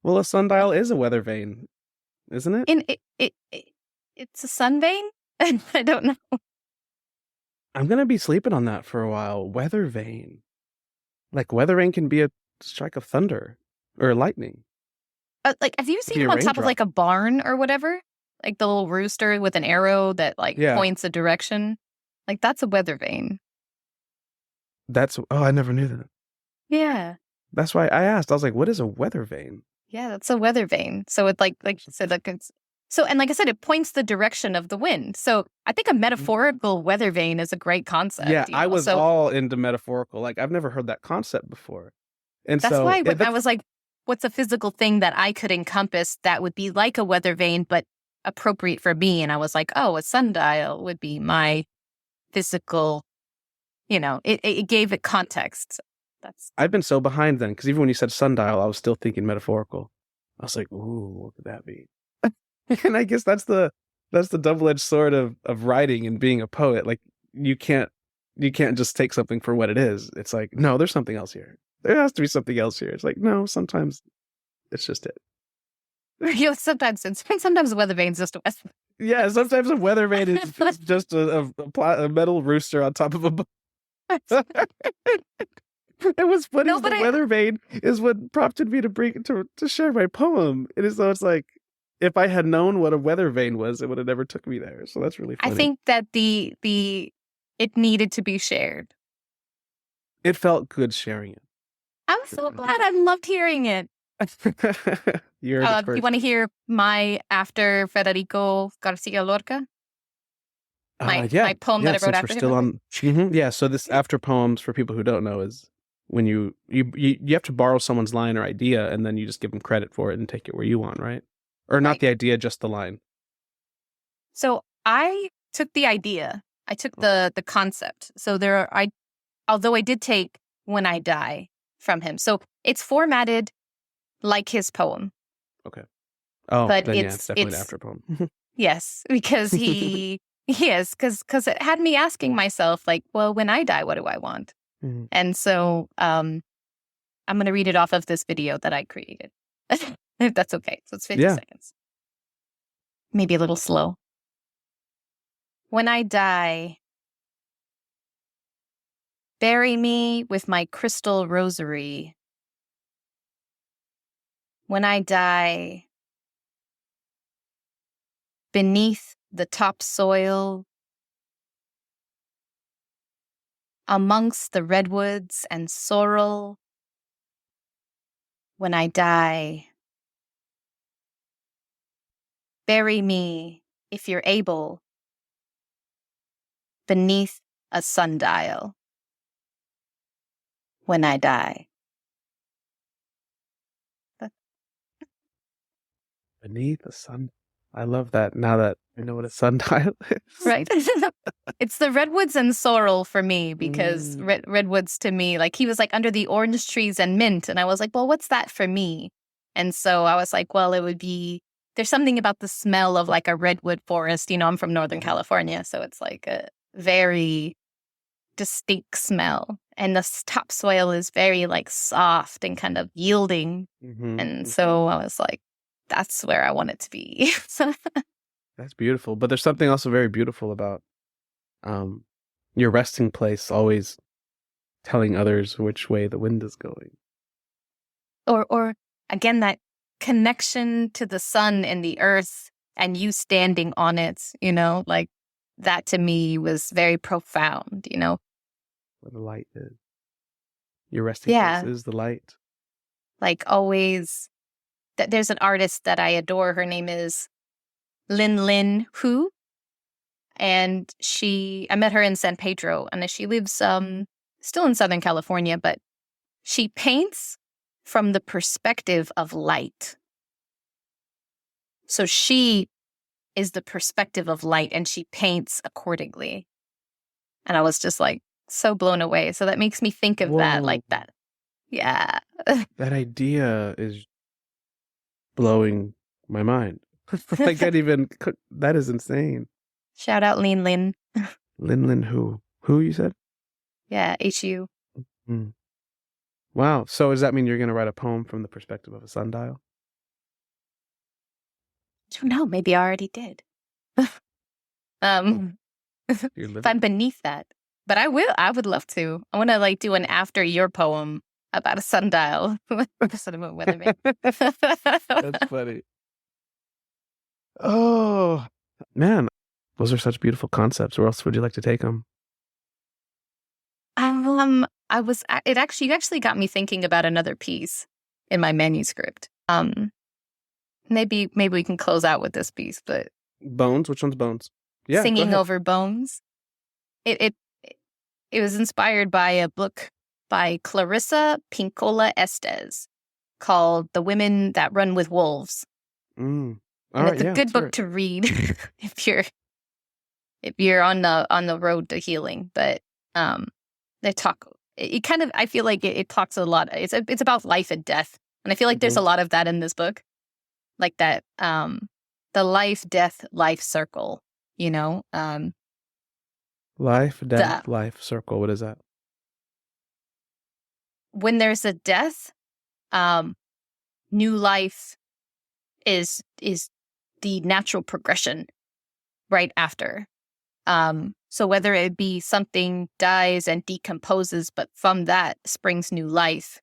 Well, a sundial is a weather vane, isn't it? It's a sun vane? I don't know. I'm going to be sleeping on that for a while. Weather vane. Like, weather vane can be a strike of thunder or lightning. Like, have you seen them on top of like a barn or whatever? Like the little rooster with an arrow that points a direction? Like, that's a weather vane. I never knew that. Yeah. That's why I asked. I was like, what is a weather vane? Yeah, that's a weather vane. So it like you said, like it's so, and like I said, it points the direction of the wind. So I think a metaphorical weather vane is a great concept. Yeah, I was all into metaphorical. Like, I've never heard that concept before. And that's why I was like, what's a physical thing that I could encompass that would be like a weather vane, but appropriate for me? And I was like, oh, a sundial would be my physical, it gave it context. I've been so behind then, because even when you said sundial, I was still thinking metaphorical. I was like, ooh, what could that be? And I guess that's the double-edged sword of writing and being a poet. Like you can't just take something for what it is. It's like, no, there's something else here. There has to be something else here. It's like, no, sometimes it's just it. Sometimes the weather vane's just a west. Yeah, sometimes a weather vane is just a metal rooster on top of a boat. It was funny. The weather vane is what prompted me to share my poem. It is though it's like, if I had known what a weather vane was, it would have never took me there. So that's really funny. I think that it needed to be shared. It felt good sharing it. I'm so glad. I loved hearing it. You're the first. You want to hear my after Federico Garcia Lorca? My poem that I wrote after him. Yeah, so this after poems, for people who don't know, is when you have to borrow someone's line or idea, and then you just give them credit for it and take it where you want, right? Or not the idea, just the line. So I took the idea. I took the concept. So although I did take When I Die from him. So it's formatted like his poem. Okay. Oh, but then it's definitely an after poem. Yes, because because it had me asking myself, like, well, when I die, what do I want? Mm-hmm. And so I'm going to read it off of this video that I created. If that's okay. So it's 50 seconds. Maybe a little slow. When I die, bury me with my crystal rosary. When I die, beneath the topsoil, amongst the redwoods and sorrel. When I die, bury me, if you're able, beneath a sundial. When I die. Beneath a sun. I love that now that I know what a sundial is. Right. It's the redwoods and sorrel for me, because redwoods to me, like he was like under the orange trees and mint. And I was like, well, what's that for me? And so I was like, well, it would be, there's something about the smell of like a redwood forest. You know, I'm from Northern California, so it's like a very distinct smell. And the topsoil is very like soft and kind of yielding. Mm-hmm. And so I was like, that's where I want it to be. That's beautiful. But there's something also very beautiful about your resting place always telling others which way the wind is going. Or again, that connection to the sun and the earth and you standing on it, you know, like that to me was very profound, you know. Where the light is. Your resting place is the light. Like always, there's an artist that I adore. Her name is Lin Hu. And I met her in San Pedro, and she lives still in Southern California, but she paints from the perspective of light. So she is the perspective of light, and she paints accordingly. And I was just like so blown away. So that makes me think of that, like that. Yeah. That idea is blowing my mind. I can't even, that is insane. Shout out Lin. Lin who? Who you said? Yeah, HU. Mm. Wow. So does that mean you're going to write a poem from the perspective of a sundial? I don't know. Maybe I already did. If I'm beneath that. But I would love to. I want to like do an after your poem about a sundial. Instead of a weather vane. That's funny. Oh, man. Those are such beautiful concepts. Where else would you like to take them? You actually got me thinking about another piece in my manuscript. Maybe we can close out with this piece, but Bones? Which one's Bones? Yeah, Singing Over Bones. It was inspired by a book by Clarissa Pinkola Estes called The Women That Run with Wolves. It's a good book to read if you're on the road to healing. But it kind of, I feel like it talks a lot. It's about life and death. And I feel like there's a lot of that in this book. Like that, the life, death, life circle, you know? Life, death, life, circle. What is that? When there's a death, new life is the natural progression right after. So whether it be something dies and decomposes, but from that springs new life,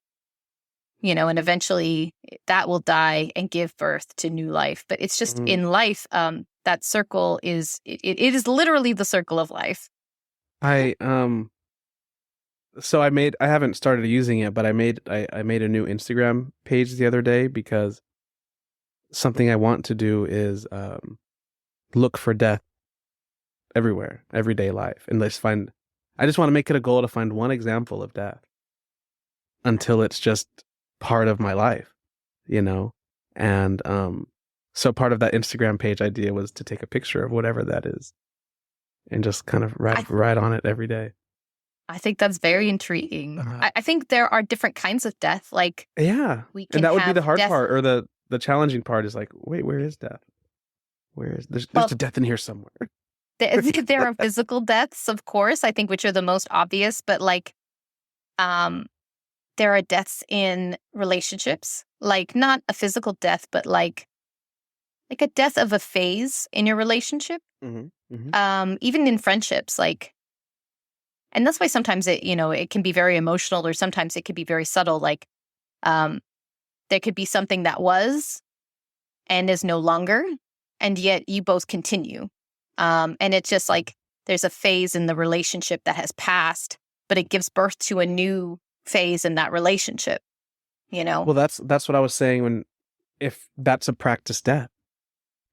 you know, and eventually that will die and give birth to new life. But it's just in life, that circle is, it is literally the circle of life. So I haven't started using it, but I made a new Instagram page the other day because something I want to do is look for death everywhere, everyday life, and I just want to make it a goal to find one example of death until it's just part of my life, you know? And so part of that Instagram page idea was to take a picture of whatever that is and just kind of write on it every day. I think that's very intriguing. I think there are different kinds of death. Like, yeah, and that would be the hard part, or the challenging part is like, wait, where is death? There's a death in here somewhere. There are physical deaths, of course, I think, which are the most obvious, but like, there are deaths in relationships, like not a physical death, but like a death of a phase in your relationship. Even in friendships, like, and that's why sometimes it can be very emotional, or sometimes it could be very subtle. Like, there could be something that was and is no longer, and yet you both continue. And it's just like there's a phase in the relationship that has passed, but it gives birth to a new phase in that relationship, you know? Well, that's what I was saying if that's a practice death,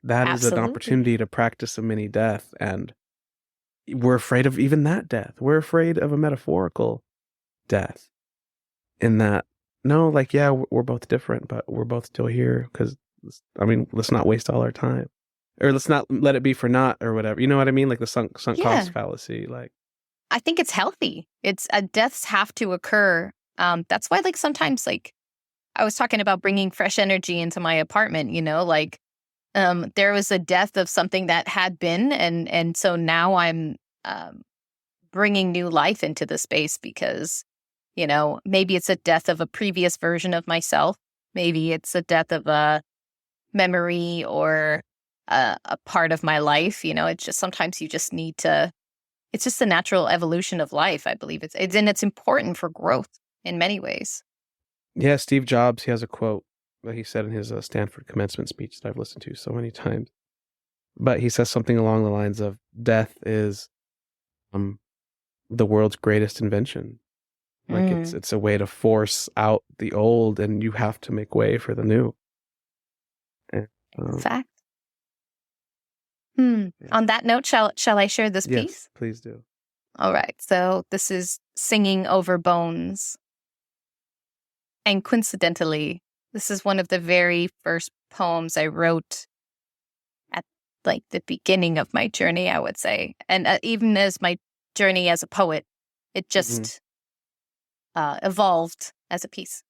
that is an opportunity to practice a mini death. And we're afraid of even that death. We're afraid of a metaphorical death in that, no, like, yeah, we're both different, but we're both still here because, I mean, let's not waste all our time. Or let's not let it be for naught or whatever. You know what I mean? Like the sunk cost fallacy. Like, I think it's healthy. It's deaths have to occur. That's why, like, sometimes, like, I was talking about bringing fresh energy into my apartment, you know, like, there was a death of something that had been, and so now I'm bringing new life into the space because, you know, maybe it's a death of a previous version of myself. Maybe it's a death of a memory or a part of my life. You know, it's just sometimes you just need to. It's just the natural evolution of life. I believe it's important for growth in many ways. Yeah, Steve Jobs, he has a quote that he said in his Stanford commencement speech that I've listened to so many times. But he says something along the lines of, death is the world's greatest invention. Like it's a way to force out the old, and you have to make way for the new. And, fact. Yeah. On that note, shall I share this piece? Yes, please do. All right. So this is Singing Over Bones. And coincidentally, this is one of the very first poems I wrote at like the beginning of my journey, I would say. And even as my journey as a poet, it just evolved as a piece.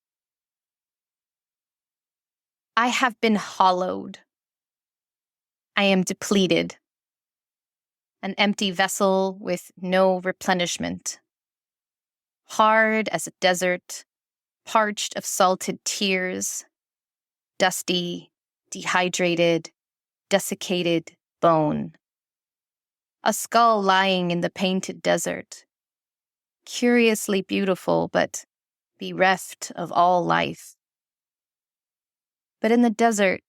I have been hollowed. I am depleted. An empty vessel with no replenishment. Hard as a desert, parched of salted tears, dusty, dehydrated, desiccated bone. A skull lying in the painted desert. Curiously beautiful, but bereft of all life. But in the desert,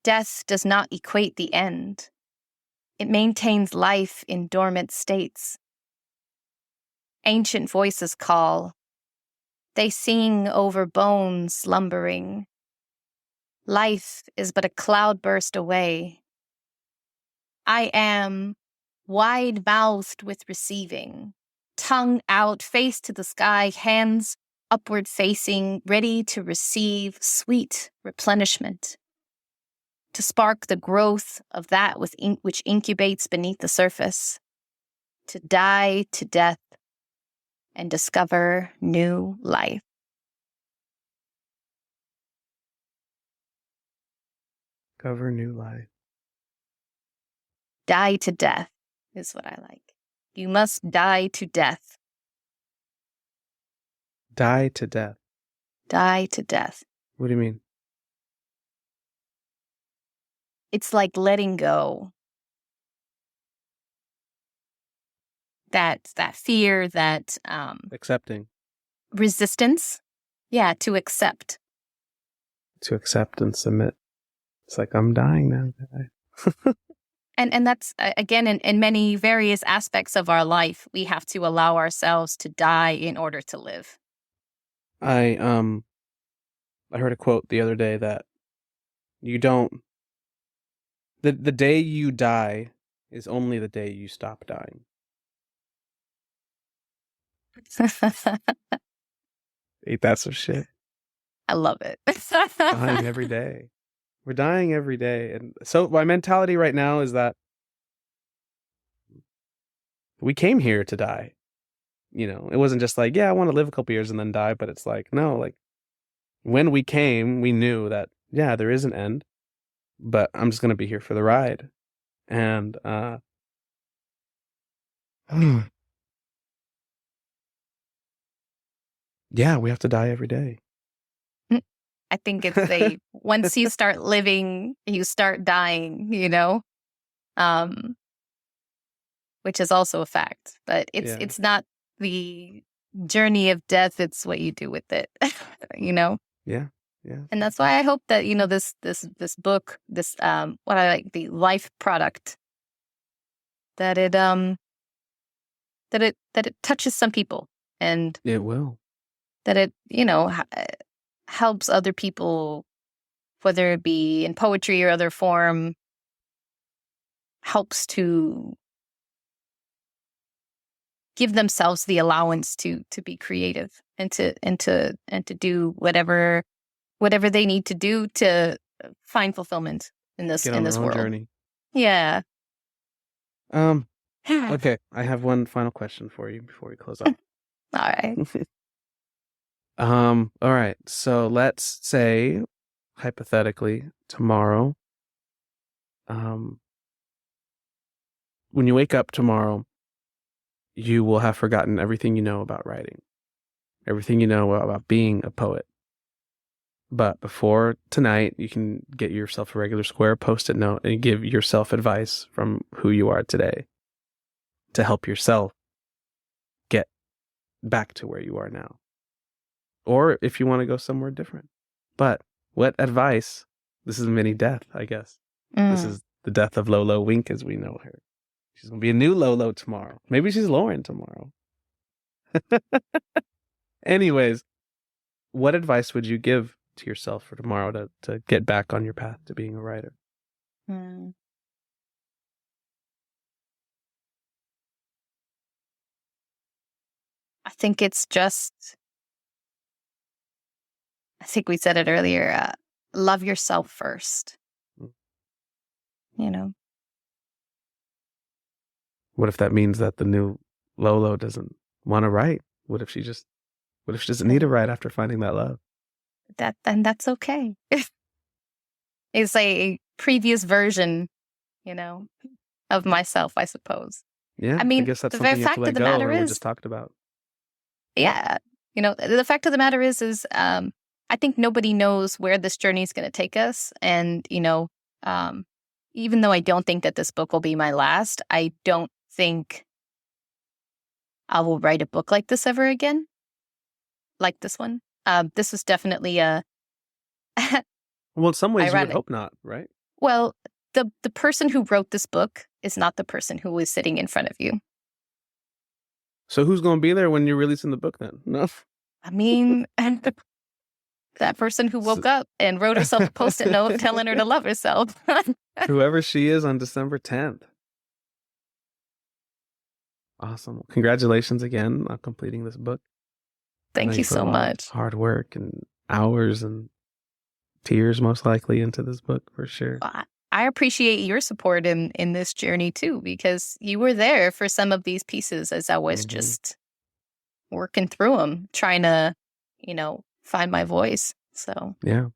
death does not equate the end. It maintains life in dormant states. Ancient voices call. They sing over bones slumbering. Life is but a cloudburst away. I am wide-mouthed with receiving, tongue out, face to the sky, hands upward facing, ready to receive sweet replenishment, to spark the growth of that which incubates beneath the surface, to die to death, and discover new life. Discover new life. Die to death is what I like. You must die to death. Die to death. Die to death. What do you mean? It's like letting go. That fear, that Accepting. resistance. Yeah, to accept. To accept and submit. It's like, I'm dying now. And that's, again, in many various aspects of our life, we have to allow ourselves to die in order to live. I heard a quote the other day that you don't... The day you die is only the day you stop dying. Ain't that some shit? I love it. Dying every day. We're dying every day. And so my mentality right now is that we came here to die. You know, it wasn't just like, yeah, I want to live a couple years and then die. But it's like, no, like when we came, we knew that, yeah, there is an end, but I'm just going to be here for the ride. And, yeah, we have to die every day. I think it's once you start living, you start dying, you know, which is also a fact. But it's not the journey of death; it's what you do with it, you know. Yeah. And that's why I hope that this book, this what I like, the life product, that it touches some people, and it will. That it helps other people, whether it be in poetry or other form, helps to give themselves the allowance to be creative and to do whatever they need to do to find fulfillment in this world. Journey. Yeah. Okay, I have one final question for you before we close up. All right. All right. So let's say, hypothetically, tomorrow, when you wake up tomorrow, you will have forgotten everything you know about writing, everything you know about being a poet. But before tonight, you can get yourself a regular square Post-it note and give yourself advice from who you are today to help yourself get back to where you are now. Or if you want to go somewhere different. But what advice? This is mini death, I guess. This is the death of Lolo Wink as we know her. She's going to be a new Lolo tomorrow. Maybe she's Lauren tomorrow. Anyways, what advice would you give to yourself for tomorrow to get back on your path to being a writer? I think it's just, I think we said it earlier, love yourself first. You know? What if that means that the new Lolo doesn't want to write? What if she doesn't need to write after finding that love? Then that's okay. It's a previous version, of myself, I suppose. Yeah, I mean, I guess that's the something you have fact to of let the go, matter or we is, just talked about. Yeah, the fact of the matter is I think nobody knows where this journey is going to take us, and even though I don't think that this book will be my last, I don't think I will write a book like this ever again, like this one. This was definitely a Well, in some ways, ironic. You would hope not, right? Well, the person who wrote this book is not the person who is sitting in front of you. So who's going to be there when you're releasing the book then? No. I mean, that person who woke up and wrote herself a Post-it note telling her to love herself. Whoever she is on December 10th. Awesome. Congratulations again on completing this book. Thank you so much. Hard work and hours and tears most likely into this book for sure. I appreciate your support in this journey too, because you were there for some of these pieces as I was just working through them, trying to, find my voice. So Yeah.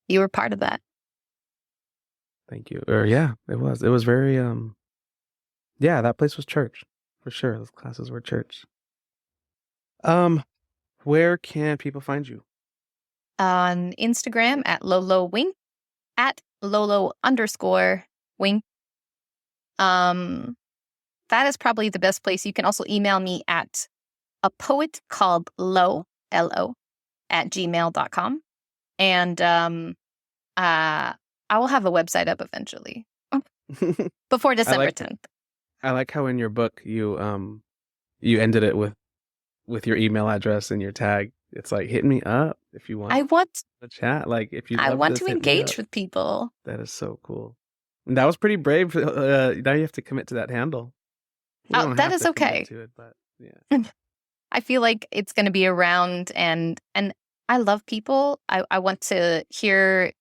you were part of that. Thank you. Or yeah, it was. It was very yeah, that place was church. For sure. Those classes were church. Where can people find you? On Instagram at Lolo Wink, at Lolo_Wink. That is probably the best place. You can also email me at a poet called Lo, L-O, at gmail.com. And I will have a website up eventually before December 10th. I like how in your book you ended it with your email address and your tag. It's like, hit me up if you want. I want a chat. Like if you I want to engage with people. That is so cool. And that was pretty brave. Now you have to commit to that handle. Oh, that is okay. To it, but yeah. I feel like it's going to be around, and I love people. I want to hear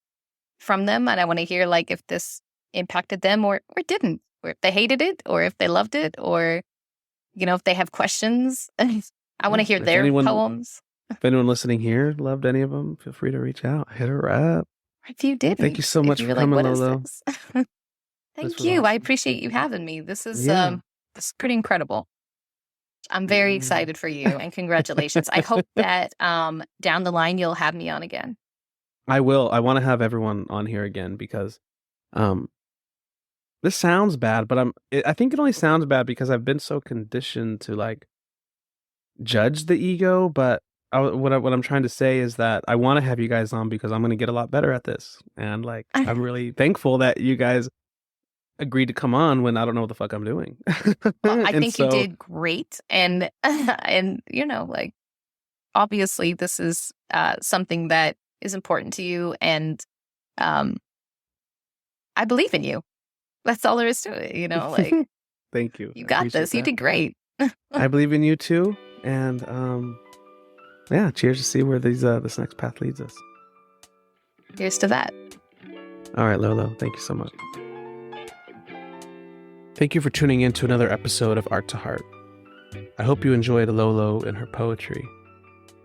from them, and I want to hear like if this impacted them or didn't, or if they hated it, or if they loved it, or if they have questions. I want to hear their poems. If anyone listening here loved any of them, feel free to reach out. Hit her up. If you did, thank you so much for coming, Lolo. Thank you. Awesome. I appreciate you having me. This is pretty incredible. I'm very excited for you, and congratulations. I hope that down the line you'll have me on again. I will. I want to have everyone on here again because this sounds bad, but I think it only sounds bad because I've been so conditioned to like judge the ego. But what I'm trying to say is that I want to have you guys on because I'm going to get a lot better at this, and like I'm really thankful that you guys agreed to come on when I don't know what the fuck I'm doing. Well, I think you did great, and like obviously this is something that is important to you, and I believe in you. That's all there is to it, like. Thank you. You got this. You did great. I believe in you too, and yeah, cheers to see where this next path leads us. Here's to that. All right, Lolo, thank you so much. Thank you for tuning in to another episode of Art to Heart. I hope you enjoyed Lolo and her poetry.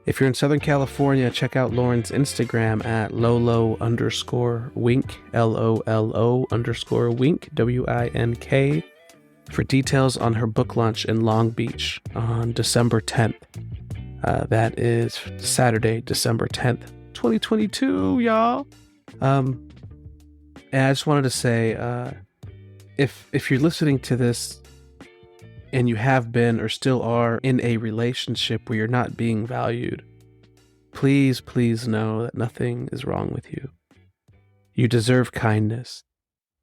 If you're in Southern California, check out Lauren's Instagram at Lolo_Wink, LOLO_Wink, WINK, for details on her book launch in Long Beach on December 10th. That is Saturday, December 10th, 2022, y'all. And I just wanted to say, if you're listening to this and you have been or still are in a relationship where you're not being valued, please know that nothing is wrong with you. You deserve kindness.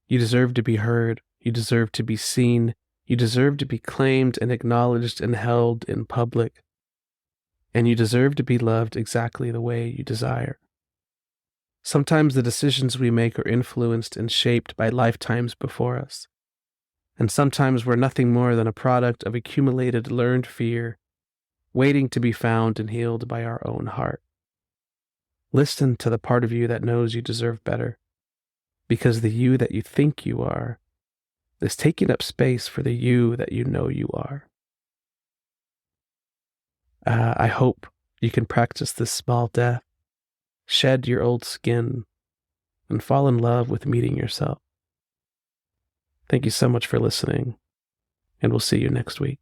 You deserve to be heard. You deserve to be seen. You deserve to be claimed and acknowledged and held in public. And you deserve to be loved exactly the way you desire. Sometimes the decisions we make are influenced and shaped by lifetimes before us. And sometimes we're nothing more than a product of accumulated learned fear, waiting to be found and healed by our own heart. Listen to the part of you that knows you deserve better, because the you that you think you are is taking up space for the you that you know you are. I hope you can practice this small death, shed your old skin, and fall in love with meeting yourself. Thank you so much for listening, and we'll see you next week.